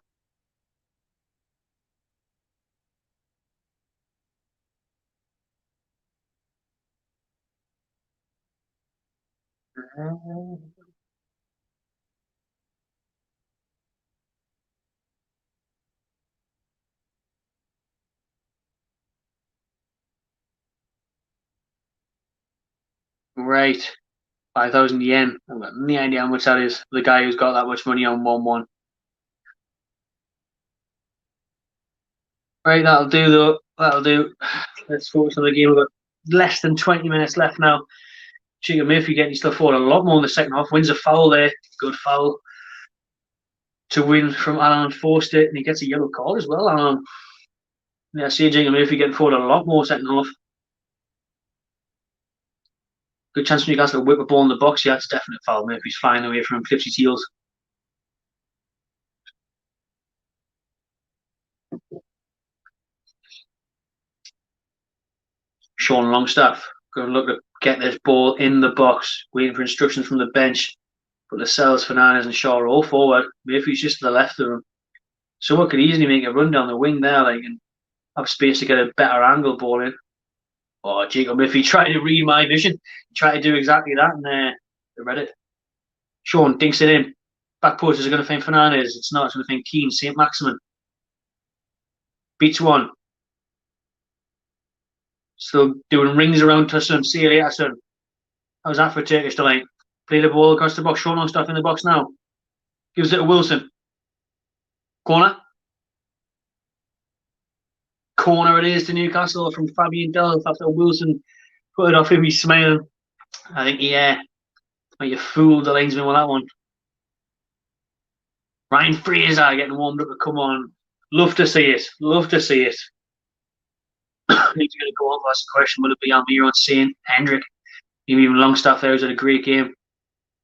Right. 5,000 yen. I've got no idea how much that is for the guy who's got that much money on 1-1. Right, that'll do though. That'll do. Let's focus on the game. We've got less than 20 minutes left now. Jacob Murphy getting stuff forward a lot more in the second half. Wins a foul there. Good foul to win from Alan Forster, and he gets a yellow card as well. Yeah, I see Jacob Murphy getting forward a lot more second half. Good chance for Newcastle to whip a ball in the box. Yeah, it's a definite foul. Murphy's flying away from him. Clips his heels. Sean Longstaff going to look to get this ball in the box, waiting for instructions from the bench. But Lascelles, Fernandes, and Shaw are all forward. Murphy's just to the left of him. Someone could easily make a run down the wing there, and have space to get a better angle ball in. Oh, Jacob Murphy tried to read my vision. He tried to do exactly that, and they read it. Sean dinks it in. Back posters are going to find Fernandes. It's not. It's going to find Keane. St. Maximin. Beats one. Still doing rings around to Son. See you later, son. How's that for a Turkish delight? Play the ball across the box. Sean on stuff in the box now. Gives it to Wilson. Corner. Corner it is to Newcastle from Fabian Delph after Wilson put it off him. He's smiling. I think you fooled the linesman with that one. Ryan Fraser getting warmed up to come on. Love to see it. Love to see it. Need to get a go on. That's the question. Will it be Almira on St. Hendrick? Even Longstaff there has had a great game.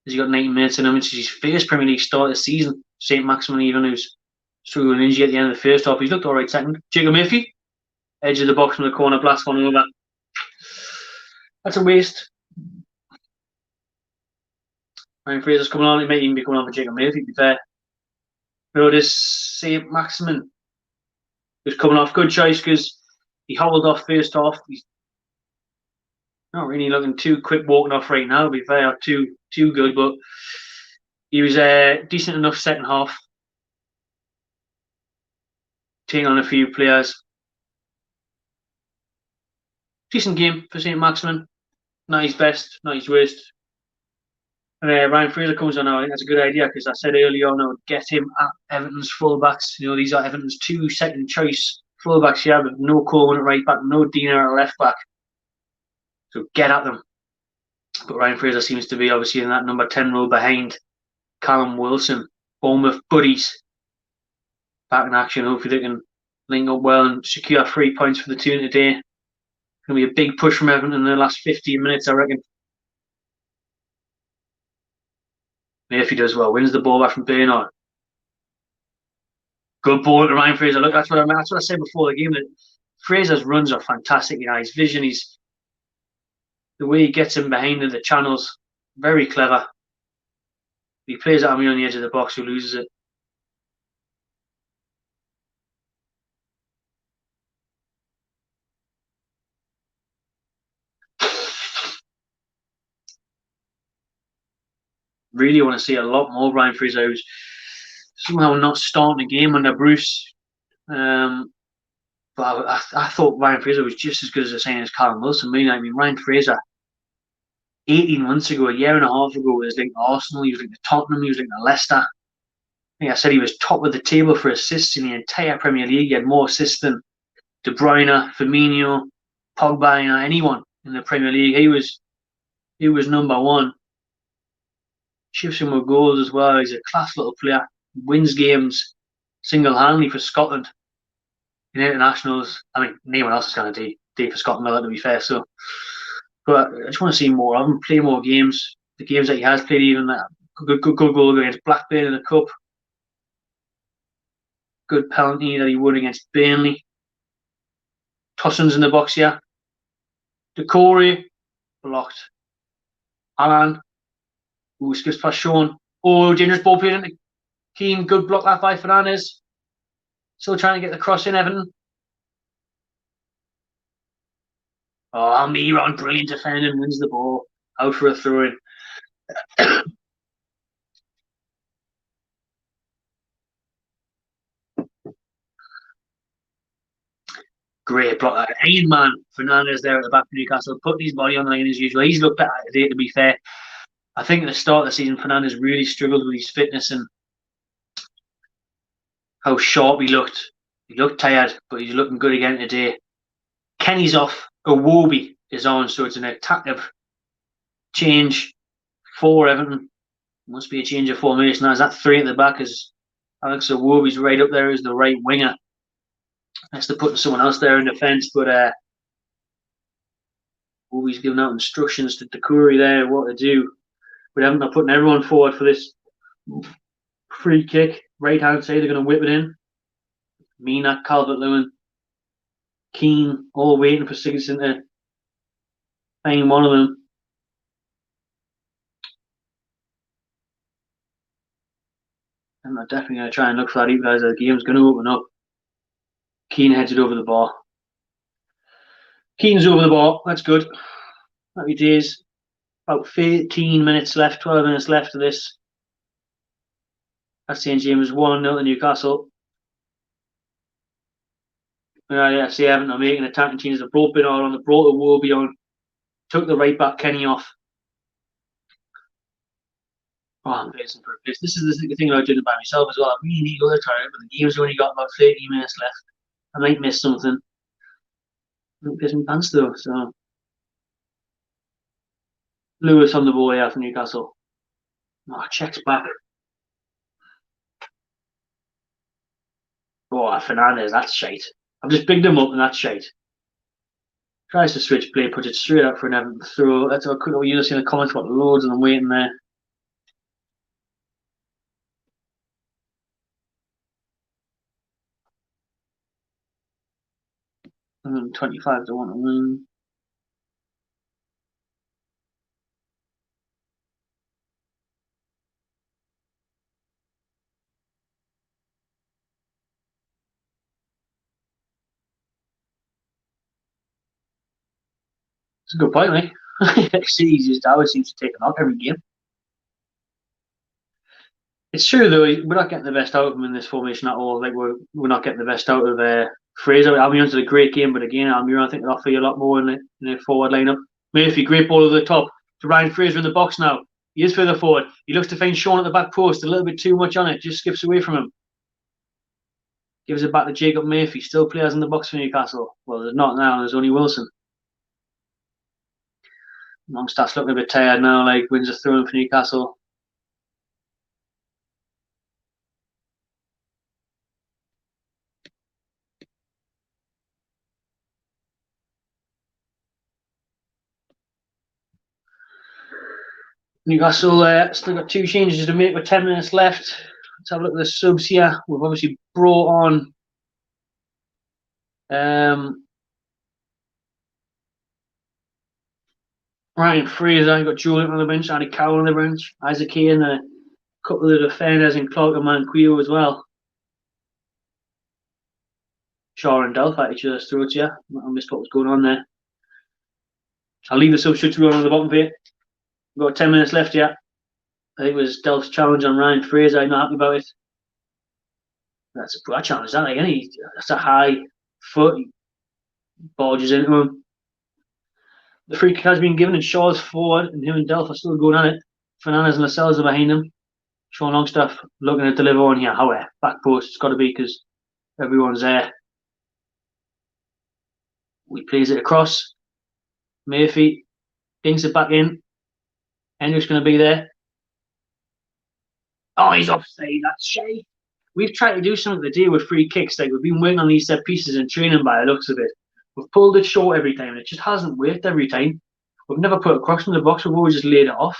He's got 90 minutes in him. It's his first Premier League start of the season. St. Maximin, even who's struggling injury at the end of the first half. He's looked all right second. Jacob Murphy, edge of the box from the corner, blast one over. That's a waste. Ryan Fraser's coming on. He might even be coming on for Jacob Murphy, to be fair. But this St. Maximin who's coming off. Good choice because he hobbled off first half. He's not really looking too quick walking off right now, to be fair, too good, but he was decent enough second half. Taking on a few players. Decent game for St. Maximin. Not his best, not his worst. And Ryan Fraser comes on now. I think that's a good idea because I said earlier on I would get him at Everton's fullbacks. You know, these are Everton's 2 second choice fullbacks here, but no Coleman at right back, no Dina at left back. So get at them. But Ryan Fraser seems to be obviously in that number 10 role behind Callum Wilson. Bournemouth buddies back in action. Hopefully they can link up well and secure 3 points for the 2 today. It's going to be a big push from Everton in the last 15 minutes, I reckon. Murphy does well. Wins the ball back from Bernard. Good ball to Ryan Fraser. Look, that's what I said before the game. That Fraser's runs are fantastic. You know, his vision, the way he gets him behind in the channels, very clever. He plays it on the edge of the box, who loses it. Really want to see a lot more Ryan Fraser, who's somehow not starting the game under Bruce. But I thought Ryan Fraser was just as good as the saying as Callum Wilson. I mean, Ryan Fraser, 18 months ago, a year and a half ago, was like Arsenal, he was like the Tottenham, he was like the Leicester. I think I said he was top of the table for assists in the entire Premier League. He had more assists than De Bruyne, Firmino, Pogba, anyone in the Premier League. He was number one. Chips him with goals as well. He's a class little player. Wins games single-handedly for Scotland in internationals. I mean, no one else is going to do for Scotland, to be fair. So, but I just want to see more of him, play more games. The games that he has played, even that good goal against Blackburn in the cup. Good penalty that he won against Burnley. Tossins in the box here. Decore blocked. Alan. Ooh, skips past Sean. Oh, dangerous ball played into Keane. Good block that by Fernandez. Still trying to get the cross in, Everton. Oh, Almiron, brilliant defending, wins the ball. Out for a throw-in. Great block. Iron Man Fernandez there at the back of Newcastle, putting his body on the line as usual. He's looked better today, to be fair. I think at the start of the season, Fernandez really struggled with his fitness and how sharp he looked. He looked tired, but he's looking good again today. Kenny's off. Iwobi is on, so it's an attactive change for Everton. Must be a change of formation. Now, is that 3 at the back? As Alex Iwobi's right up there as the right winger. Next to putting someone else there in defence, but Iwobi's giving out instructions to Decore there what to do. But Everton are putting everyone forward for this free kick. Right hand side, they're going to whip it in. Mina, Calvert-Lewin, Keane, all waiting for Sigurdsson to find one of them. And they're definitely going to try and look for that equaliser. The game's going to open up. Keane heads it over the bar. Keane's over the bar. That's good. Happy days. About 13 minutes left, 12 minutes left of this. That's St James 1-0 to Newcastle. Yeah, see Everton are making attacking changes. They brought Bernard on, they brought Iwobi on, took the right back Kenny off. Oh, I'm facing for a piss. This is the thing about doing it by myself as well. I really need other time, but the game's only got about 30 minutes left. I might miss something. I'm pissing pants though, so. Lewis on the ball here for Newcastle. Oh, checks back. Oh, Fernandez, that's shite. I've just bigged him up and that's shite. Tries to switch play, puts it straight up for an Everton throw. Let's have a quick look. You'll see in the comments about loads of them waiting there. 125 to 1 to win. It's a good point, mate. City's just always seems to take a knock every game. It's true though. We're not getting the best out of him in this formation at all. Like we're not getting the best out of Fraser. Almiron's had a great game, but again, Almiron I think will offer you a lot more in the forward lineup. Murphy, great ball over the top to Ryan Fraser in the box now. He is further forward. He looks to find Sean at the back post. A little bit too much on it. Just skips away from him. Gives it back to Jacob Murphy. Still players in the box for Newcastle. Well, there's not now. There's only Wilson. Longstaff's looking a bit tired now. Like wins a throw in for Newcastle. Newcastle still got 2 changes to make with 10 minutes left. Let's have a look at the subs here. We've obviously brought on Ryan Fraser. You've got Julian on the bench, Andy Cowell on the bench, Isaac Kane, a couple of the defenders in Clark and Manquillo as well. Shaw and Delph at each other's throats, yeah. I missed what was going on there. I'll leave the substitutes run on the bottom bit. We've got 10 minutes left, yeah. I think it was Delph's challenge on Ryan Fraser. I'm not happy about it. That's a poor challenge, that like any. That's a high foot. He barges into him. The free kick has been given and Shaw's forward and him and Delph are still going at it. Fernandez and Lascelles are behind him. Sean Longstaff looking to deliver on here. However, back post, it's got to be because everyone's there. He plays it across. Murphy dinks it back in. Hendrick's going to be there. Oh, he's offside. That's shite. We've tried to do something today with free kicks. Like we've been working on these set pieces in training by the looks of it. We've pulled it short every time, and it just hasn't worked every time. We've never put it across from the box. We've always just laid it off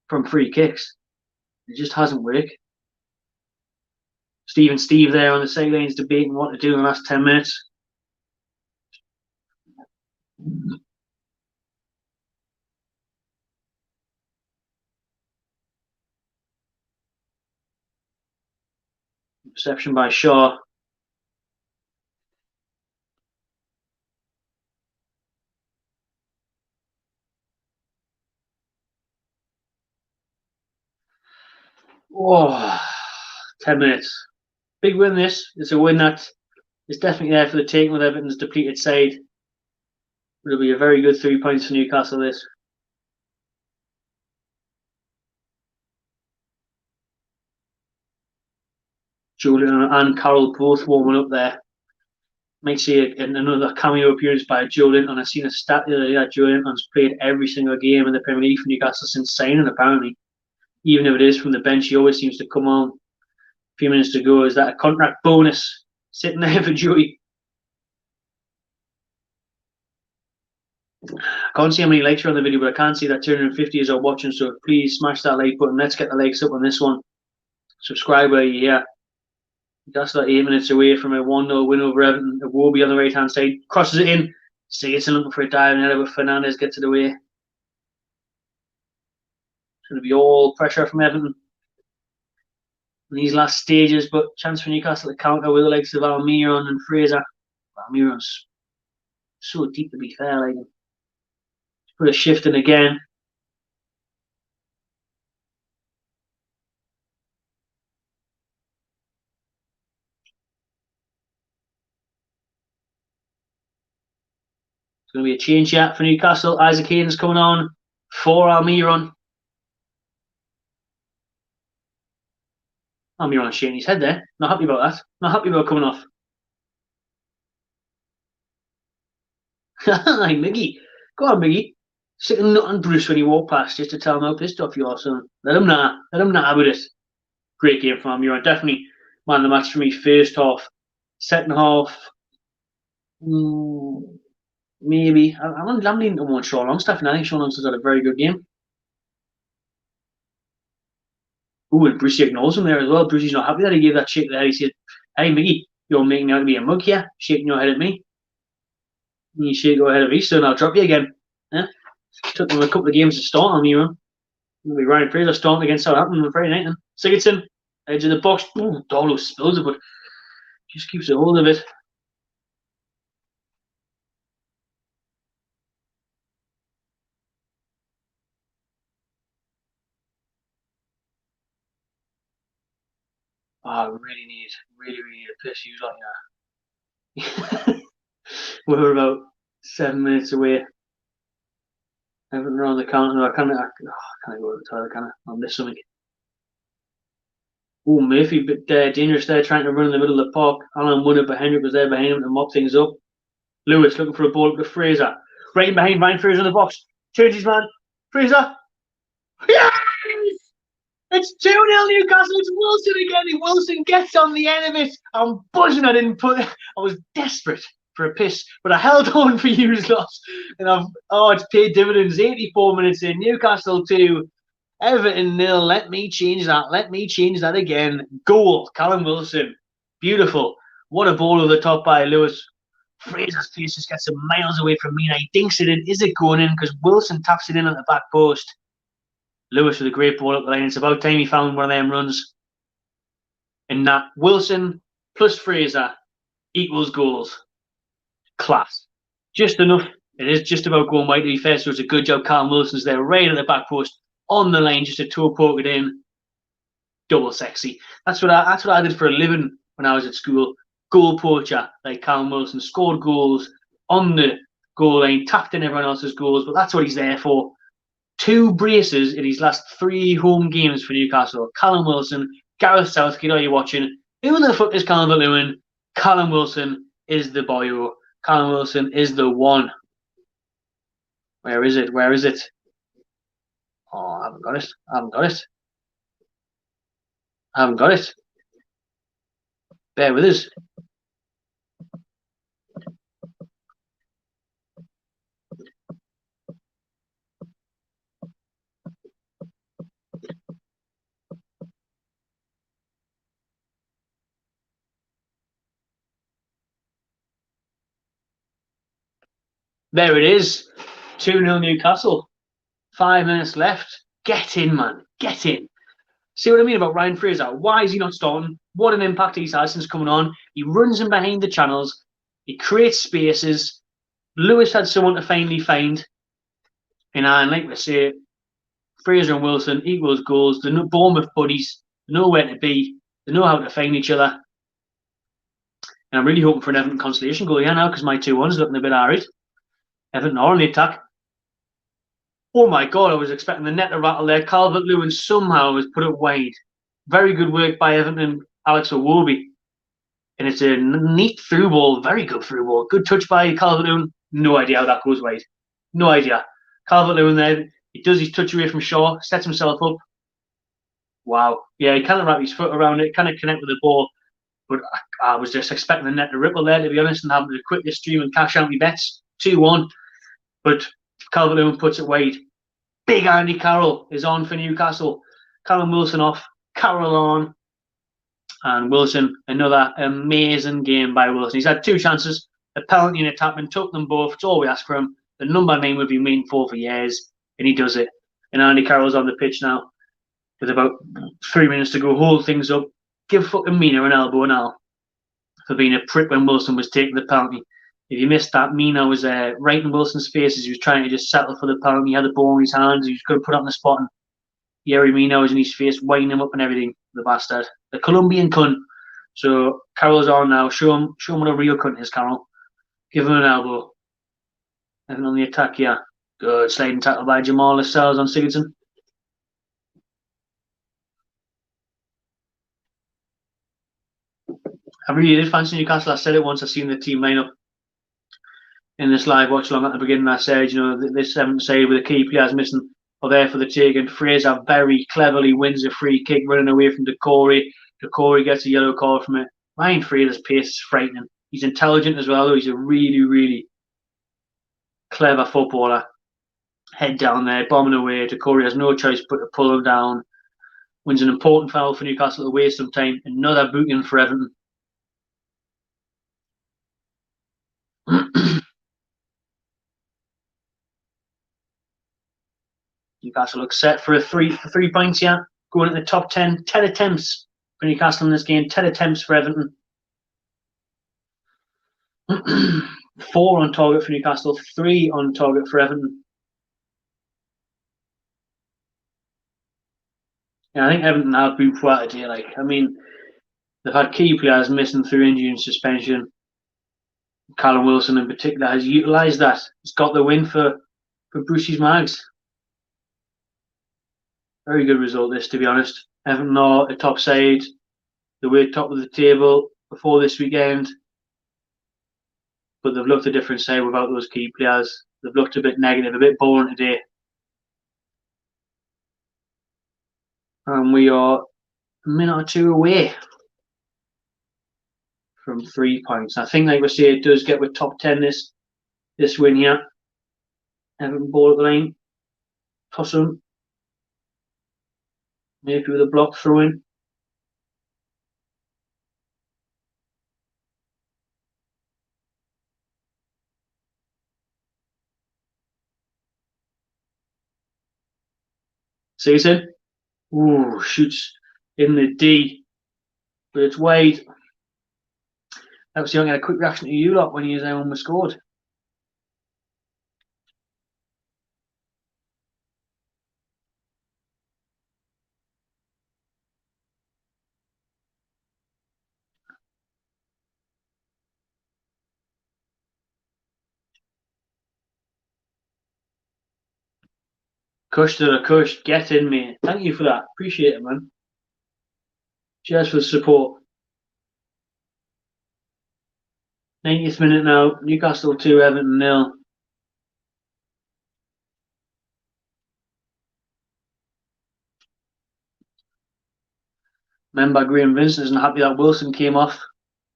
from free kicks. It just hasn't worked. Steve there on the sidelines debating what to do in the last 10 minutes. Reception by Shaw. Oh, 10 minutes. Big win this. It's a win that is definitely there for the taking with Everton's depleted side. It'll be a very good 3 points for Newcastle this. Julian and Carroll both warming up there. Might see another cameo appearance by Julian, and I've seen a stat the other day that Julian has played every single game in the Premier League for Newcastle since signing, apparently. Even if it is from the bench, he always seems to come on a few minutes to go. Is that a contract bonus sitting there for Joey? I can't see how many likes are on the video, but I can't see that 250 is out watching, so please smash that like button. Let's get the likes up on this one. Subscribe while you're here. That's like 8 minutes away from a 1-0 win over Everton. Iwobi on the right hand side crosses it in. Sigurdsson looking for a dive and header, but Fernandez gets it away. It's going to be all pressure from Everton in these last stages, but chance for Newcastle to counter with the likes of Almiron and Fraser. Almiron's so deep, to be fair. Like, put a shift in again. It's going to be a change yet for Newcastle. Isaac Hayden's coming on for Almiron. Almiron's shaking his head there. Not happy about that. Not happy about coming off. Like Miggy. Go on, Miggy. Sick of nutting Bruce when he walked past just to tell him how pissed off you are, son. Let him know. Let him know with it. Great game from you. Definitely man of the match for me. First half. Second half, maybe. I'm leaning towards Sean Longstaff, and I think Sean Longstaff's had a very good game. Ooh, and Brucey ignores him there as well. Brucey's not happy that he gave that shake there. He said, "Hey, Mickey, you're making me out to be a mug here, shaking your head at me. You shake your head at me, son, I'll drop you again." Yeah? Took them a couple of games to start on me, man. It'll be Ryan Fraser starting against Southampton on Friday night then. Sigurdsson, edge of the box. Ooh, Darlow spills it, but just keeps a hold of it. Oh, I really need a piss use like that. We're about 7 minutes away. Everton are on the counter. No, I can't go to the toilet, can I? I'll miss something. Oh, Murphy, but dangerous there, trying to run in the middle of the park. Alan won it, but Hendrick was there behind him to mop things up. Lewis looking for a ball up to Fraser. Right in behind Ryan Fraser in the box. Turns his man. Fraser. Yes! It's 2-0 Newcastle. It's Wilson again. Wilson gets on the end of it. I'm buzzing. I was desperate for a piss, but I held on for you lot. And it's paid dividends. 84 minutes in. Newcastle 2. Everton 0. Let me change that. Let me change that again. Goal. Callum Wilson. Beautiful. What a ball over the top by Lewis. Fraser's face just gets some miles away from me. Now he dinks it in. Is it going in? Because Wilson taps it in at the back post. Lewis with a great ball up the line. It's about time he found one of them runs. And that Wilson plus Fraser equals goals. Class. Just enough. It is just about going wide, to be fair, so it's a good job. Callum Wilson's there right at the back post on the line, just a toe poke it in. Double sexy. That's what I did for a living when I was at school. Goal poacher, like Callum Wilson. Scored goals on the goal line, tapped in everyone else's goals, but that's what he's there for. 2 braces in his last 3 home games for Newcastle. Callum Wilson, Gareth Southgate, are you watching? Who the fuck is Calvert-Lewin? Callum Wilson is the boyo. Callum Wilson is the one. Where is it? Where is it? Oh, I haven't got it. I haven't got it. I haven't got it. Bear with us. There it is. 2-0 Newcastle. 5 minutes left. Get in, man. Get in. See what I mean about Ryan Fraser? Why is he not starting? What an impact he's had since coming on. He runs in behind the channels. He creates spaces. Lewis had someone to finally find. And like we say, Fraser and Wilson equals goals. They're Bournemouth buddies. They know where to be. They know how to find each other. And I'm really hoping for an Everton consolation goal here now, because my 2-1's looking a bit arid. Everton are on the attack. Oh my God, I was expecting the net to rattle there. Calvert-Lewin somehow has put it wide. Very good work by Everton and Alex Iwobi. And it's a neat through ball, very good through ball. Good touch by Calvert-Lewin. No idea how that goes wide. No idea. Calvert-Lewin there, he does his touch away from Shaw, sets himself up. Wow. Yeah, he kind of wrapped his foot around it, kind of connect with the ball. But I was just expecting the net to ripple there, to be honest, and having to quickly stream and cash out my bets. 2-1. But Calvert-Lewin puts it wide. Big Andy Carroll is on for Newcastle. Callum Wilson off. Carroll on. And Wilson, another amazing game by Wilson. He's had 2 chances, a penalty and a tap, and took them both. It's all we ask for him. The number 9 we've been waiting for years, and he does it. And Andy Carroll's on the pitch now with about 3 minutes to go. Hold things up. Give fucking Mina an elbow now for being a prick when Wilson was taking the penalty. If you missed that, Mina was right in Wilson's face as he was trying to just settle for the penalty. He had the ball in his hands. He was going to put it on the spot. And Yerry Mina was in his face, winding him up and everything. The bastard. The Colombian cunt. So Carroll's on now. Show him what a real cunt is, Carroll. Give him an elbow. And on the attack, yeah. Good sliding tackle by Jamal Lascelles on Sigurdsson. I really did fancy Newcastle. I said it once. I seen the team lineup. in this live watch along at the beginning, I said, you know, this Everton side with the key players missing are there for the taking. Fraser very cleverly wins a free kick running away from Decore. Decore gets a yellow card from it. Ryan Fraser's pace is frightening. He's intelligent as well, though. He's a really, really clever footballer. Head down there, bombing away. Decore has no choice but to pull him down. Wins an important foul for Newcastle to waste some time. Another booking for Everton. Newcastle looks set for three points here. Going in the top 10. 10 attempts for Newcastle in this game. 10 attempts for Everton. 4 on target for Newcastle. 3 on target for Everton. Yeah, I think Everton have been quite a day. Like, I mean, they've had key players missing through injury and suspension. Callum Wilson in particular has utilised that. He's got the win for Brucey's Mags. Very good result this, to be honest. Everton are a top side. They were top of the table before this weekend. But they've looked a different side without those key players. They've looked a bit negative, a bit boring today. And we are a minute or two away from 3 points. I think, like we say, it does get with top 10 this win here. Everton ball at the line. Toss him. Maybe with a block throw in. Season. Ooh, shoots in the D. But it's wide. That was the only quick reaction to you lot when you was scored. Cush to the cush, get in, mate. Thank you for that. Appreciate it, man. Cheers for the support. 90th minute now. Newcastle 2, Everton 0. Remember, Graham Vincent isn't happy that Wilson came off.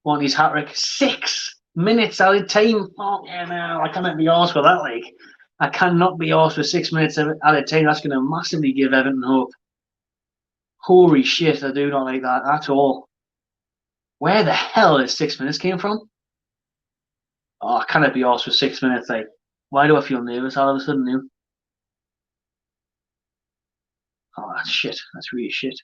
Want his hat-trick. 6 minutes out of time. Oh, yeah, no. I cannot be arsed for that, like. I cannot be arsed for 6 minutes out of time. That's going to massively give Everton hope. Holy shit, I do not like that at all. Where the hell is 6 minutes came from? Oh, I cannot be arsed for 6 minutes, like. Why do I feel nervous all of a sudden now? Oh, that's shit. That's really shit.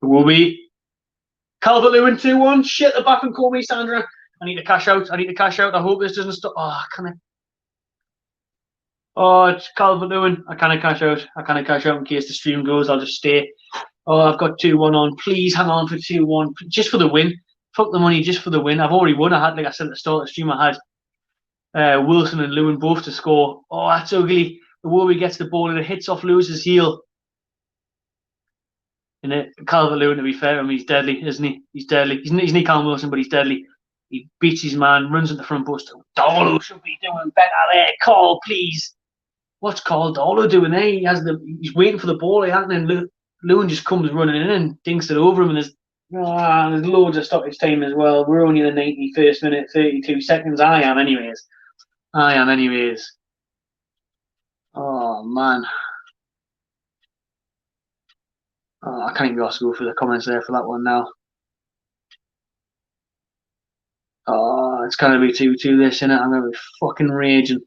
It will be Calvert-Lewin 2-1. Shit, the back and call me, Sandra. I need to cash out. I hope this doesn't stop. Oh, can I? Oh, it's Calvert-Lewin. I can't cash out. In case the stream goes. I'll just stay. Oh, I've got 2-1 on. Please hang on for 2-1. Just for the win. Fuck the money, just for the win. I've already won. I had, like I said at the start of the stream, I had Wilson and Lewin both to score. Oh, that's ugly. The Warby gets the ball and it hits off Lewis's heel. And Calvert-Lewin, to be fair to him, he's deadly, isn't he? He's deadly. He's not Callum Wilson, but he's deadly. He beats his man, runs at the front post. Dolo should be doing better there. Call, please. What's called Dolo doing there? He's waiting for the ball, and then Lewin just comes running in and dinks it over him. And there's loads of stoppage time as well. We're only in the 91st minute, 32 seconds. I am, anyways. Oh, man. Oh, I can't even ask to go through the comments there for that one now. Oh, it's going to be 2-2 this, innit? I'm going to be fucking raging.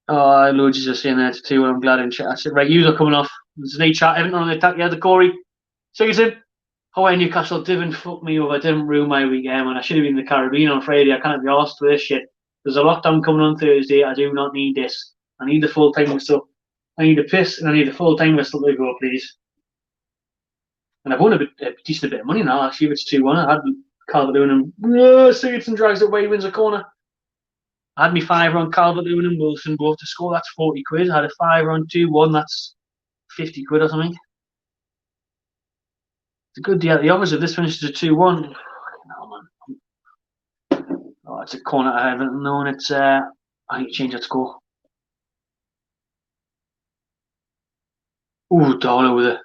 Oh, loads just saying there to 2. I'm glad in chat. I said, right, you are coming off. There's no chat. Everton on the attack. Yeah, the Corey. Season. Hawaii Newcastle didn't fuck me over. Didn't ruin my weekend. When I should have been in the Caribbean on Friday. I can't be asked for this shit. There's a lockdown coming on Thursday. I do not need this. I need the full-time whistle. I need a piss and I need a full-time whistle to go, please. And I've won a decent bit of money now, actually, if it's 2-1. I had Calvert-Lewin and Sigurdsson drags it away, wins a corner. I had me fiver on Calvert-Lewin and Wilson both to score. That's 40 quid. I had a fiver on 2-1. That's 50 quid or something. It's a good deal. The odds of this finishes a 2-1. Oh, it's a corner I haven't known. It's I need to change that score. Ooh, Darlow with it.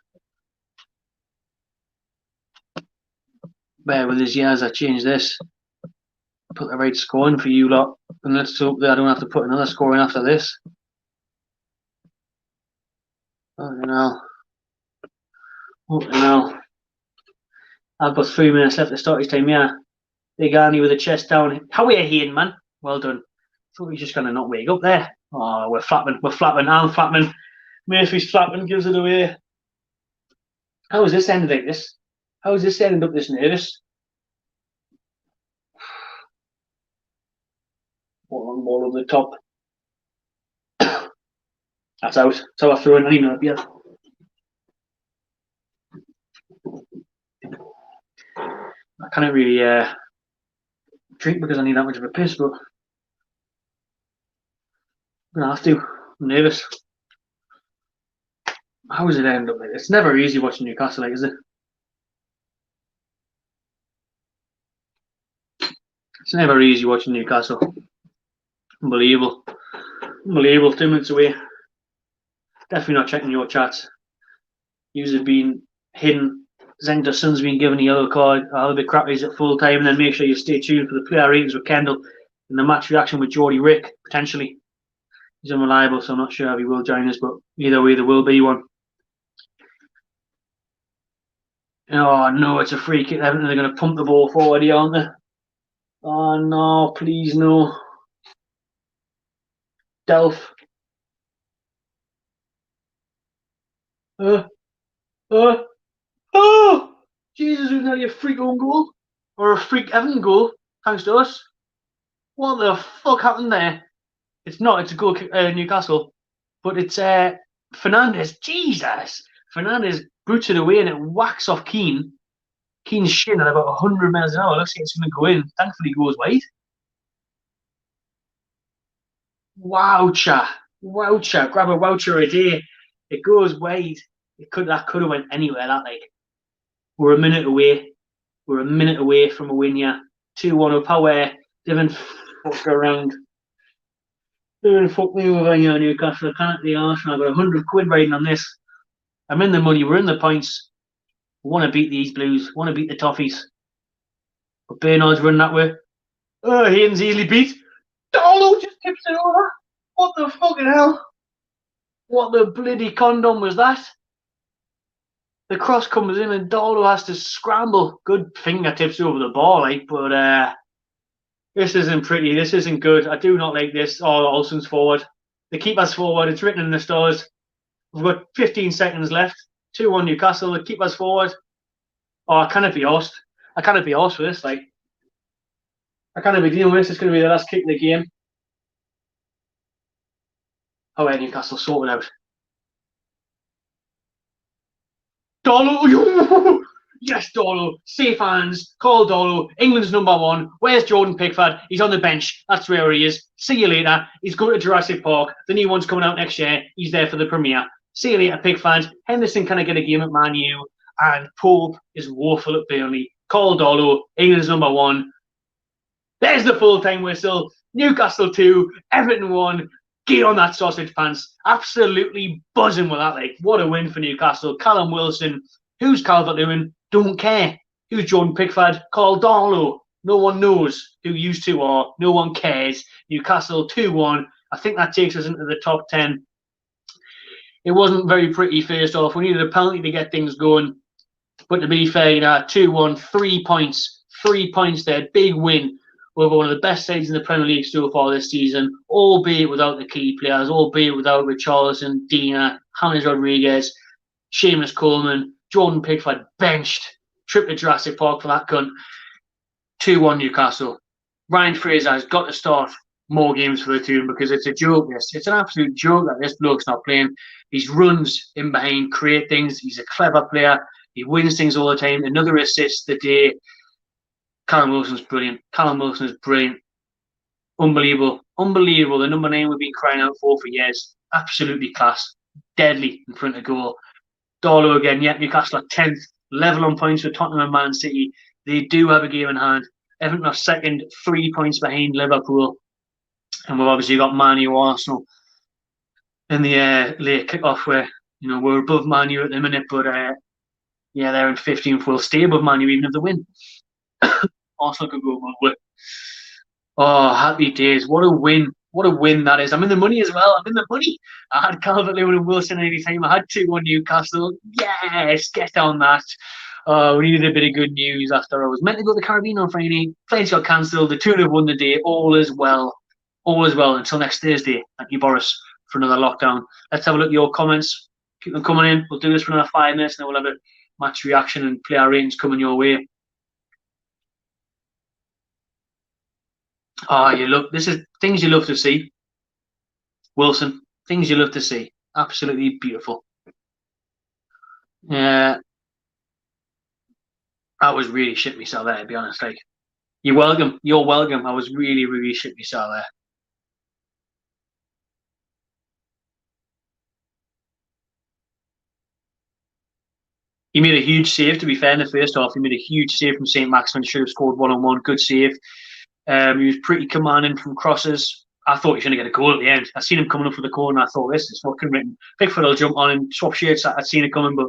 Bear with his years. I change this. Put the right score in for you lot, and let's hope that I don't have to put another score in after this. Oh, you know. Oh, you know. I've got 3 minutes left to start his time, yeah. Big Arnie with the chest down. How are you here, man? Well done. Thought he's just going to not wake up there. Oh, we're flapping. We're flapping. I'm flapping. Murphy's flapping. Gives it away. How is this ended like this? How is this ended up this nervous? Ball over the top. That's out. So I threw in an up here. I can't really drink because I need that much of a piss, but I'm gonna have to. I'm nervous. How does it end up like this? It's never easy watching Newcastle, like, is it? It's never easy watching Newcastle. Unbelievable. Unbelievable. 2 minutes away. Definitely not checking your chats. Yous have been hidden. Zengderson's been given a yellow card. I'll be crappies at full time, and then make sure you stay tuned for the player ratings with Kendall and the match reaction with Geordie Rick, potentially. He's unreliable, so I'm not sure if he will join us, but either way, there will be one. Oh no, it's a free kick. They're going to pump the ball forward here, aren't they? Oh no, please no. Delph. Oh! Jesus, it was nearly a freak own goal. Or a freak Everton goal, thanks to us. What the fuck happened there? It's not, it's a goal kick, Newcastle. But it's Fernandez. Jesus! Fernandez boots it away and it whacks off Keane. Keane's shin at about 100 miles an hour. Looks like it's going to go in. Thankfully, it goes wide. Woucher. Woucher. Grab a voucher a day. It goes wide. That could have went anywhere, that like. We're a minute away. We're a minute away from a win, yeah. 2-1 up. How didn't fuck around. Didn't fuck me over here, Newcastle. I can't be arsed. I've got 100 quid riding on this. I'm in the money. We're in the points. We want to beat these Blues. We want to beat the Toffees. But Bernard's running that way. Oh, Hayden's easily beat. Darlow just tips it over. What the fucking hell? What the bloody condom was that? The cross comes in and Darlow has to scramble. Good fingertips over the ball, like, but this isn't pretty. This isn't good. I do not like this. Oh, Olsen's forward. The keeper's forward. It's written in the stars. We've got 15 seconds left. 2-1 Newcastle. The keeper's forward. Oh, I cannot be arsed. I cannot be arsed for this. Like, I cannot be dealing with this. It's going to be the last kick of the game. Oh, yeah, Newcastle sorted out. Darlow. Yes, Darlow. Safe hands. Call Darlow. England's #1. Where's Jordan Pickford? He's on the bench. That's where he is. See you later. He's going to Jurassic Park. The new one's coming out next year. He's there for the premiere. See you later, Pickford. Henderson can I get a game at Man U. And Pope is woeful at Burnley. Call Darlow. England's #1. There's the full-time whistle. Newcastle 2. Everton 1. Get on that sausage pants. Absolutely buzzing with that. Like, what a win for Newcastle. Callum Wilson. Who's Calvert-Lewin? Don't care. Who's Jordan Pickford? Call Darlow. No one knows who used to are. No one cares. Newcastle 2-1. I think that takes us into the top 10. It wasn't very pretty first off. We needed a penalty to get things going. But to be fair, 2-1, 3 points. 3 points there. Big win over one of the best sides in the Premier League so far this season, albeit without the key players, albeit without Richarlison, Dina, James Rodriguez, Seamus Coleman, Jordan Pickford benched, trip to Jurassic Park for that cunt. 2-1 Newcastle. Ryan Fraser has got to start more games for the team because it's a joke. It's an absolute joke that this bloke's not playing. His runs in behind create things. He's a clever player. He wins things all the time. Another assist today. Callum Wilson's brilliant. Callum Wilson is brilliant. Unbelievable. Unbelievable. The number 9 we've been crying out for years. Absolutely class. Deadly in front of goal. Darlow again. Yeah, Newcastle are 10th. Level on points with Tottenham and Man City. They do have a game in hand. Everton are second, 3 points behind Liverpool. And we've obviously got Man U, Arsenal in the late kick-off where, we're above Man U at the minute, but yeah, they're in 15th. We'll stay above Man U even if they win. Arsenal could go one way. Oh, happy days. What a win. What a win that is. I'm in the money as well. I'm in the money. I had Calvert-Lewin and Wilson any time. I had 2-1 Newcastle. Yes, get on that. We needed a bit of good news after I was meant to go to the Caribbean on Friday. Flights got cancelled. The two have won the day. All is well. All is well until next Thursday. Thank you, Boris, for another lockdown. Let's have a look at your comments. Keep them coming in. We'll do this for another 5 minutes and then we'll have a match reaction and player ratings coming your way. This is things you love to see. Wilson, things you love to see. Absolutely beautiful. Yeah. I was really shit myself there, to be honest. Like, you're welcome. You're welcome. I was really, really shit myself there. He made a huge save, to be fair, in the first half. He made a huge save from St. Maximin. Should have scored 1-on-1. Good save. He was pretty commanding from crosses. I thought he was going to get a goal at the end. I seen him coming up for the corner. I thought, this is fucking written. Pickford will jump on and swap shirts. I'd seen it coming, but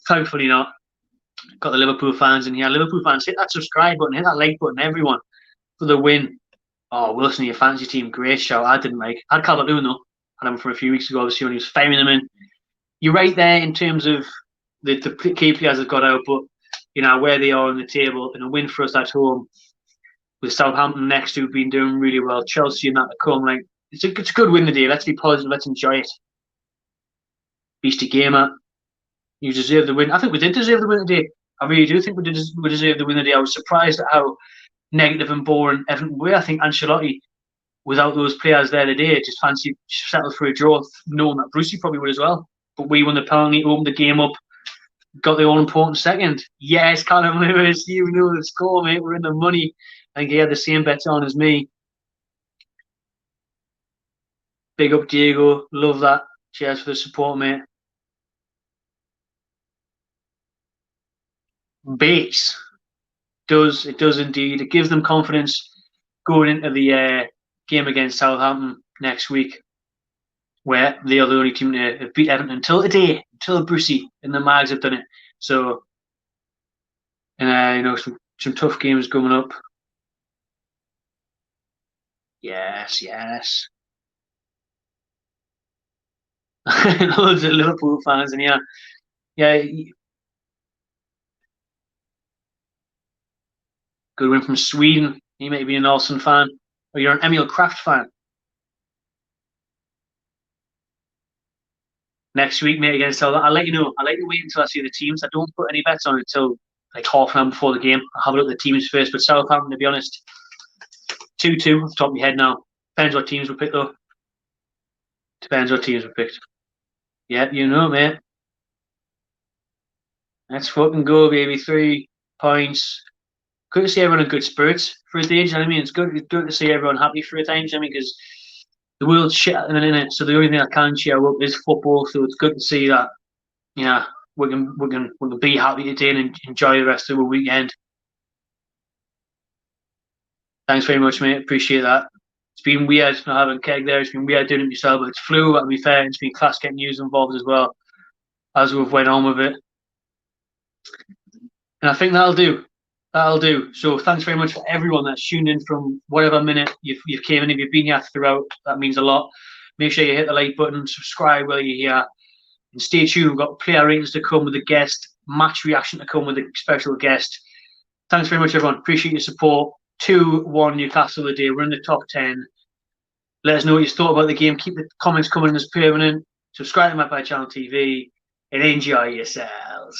thankfully not. Got the Liverpool fans in here. Liverpool fans, hit that subscribe button, hit that like button, everyone, for the win. Oh, Wilson, your fantasy team, great shout. I didn't like. I had Calvert-Lewin though. Had him for a few weeks ago, obviously, when he was firing them in. You're right there in terms of the key players have got out, but where they are on the table, and a win for us at home with Southampton next, who've been doing really well. Chelsea and that to come. Like, it's a good win today. Let's be positive. Let's enjoy it. Beastie Gamer, you deserve the win. I think we did deserve the win today. I really do think we deserve the win today. I was surprised at how negative and boring Everton were. I think Ancelotti, without those players there today, just fancied settled for a draw, knowing that Brucey probably would as well. But we won the penalty, opened the game up, got the all important second. Yes, Callum Lewis, you know the score, mate. We're in the money. I think he had the same bets on as me. Big up, Diego. Love that. Cheers for the support, mate. Base. It does indeed. It gives them confidence going into the game against Southampton next week, where they are the only team to have beat Everton until today, until Brucey and the Mags have done it. So, some tough games coming up. Yes. Loads of Liverpool fans in here. Yeah. Good win from Sweden. You might be an Olsen fan, or you're an Emil Kraft fan. Next week, mate, against Southampton. I'll let you know. I like to wait until I see the teams. I don't put any bets on it until like half an hour before the game. I'll have a look at the teams first. But Southampton, to be honest, 2-2 off the top of my head now. Depends what teams we pick, though. Depends what teams we picked. Yeah, mate. Let's fucking go, baby. 3 points. Good to see everyone in good spirits for a day. You know what I mean? It's good to see everyone happy for a time. You know what I mean? Because the world's shit at the minute, so the only thing I can cheer up is football. So it's good to see that, we can be happy today and enjoy the rest of the weekend. Thanks very much, mate. Appreciate that. It's been weird not having Keg there. It's been weird doing it myself, but it's flew. That'll be fair. It's been class getting news involved as well as we've went on with it. And I think that'll do. So thanks very much for everyone that's tuned in from whatever minute you've came in. If you've been here throughout, that means a lot. Make sure you hit the like button, subscribe while you're here, and stay tuned. We've got player ratings to come with a guest, match reaction to come with a special guest. Thanks very much, everyone. Appreciate your support. 2-1 Newcastle today. We're in the top 10. Let us know what you thought about the game. Keep the comments coming as permanent. Subscribe to my channel TV and enjoy yourselves.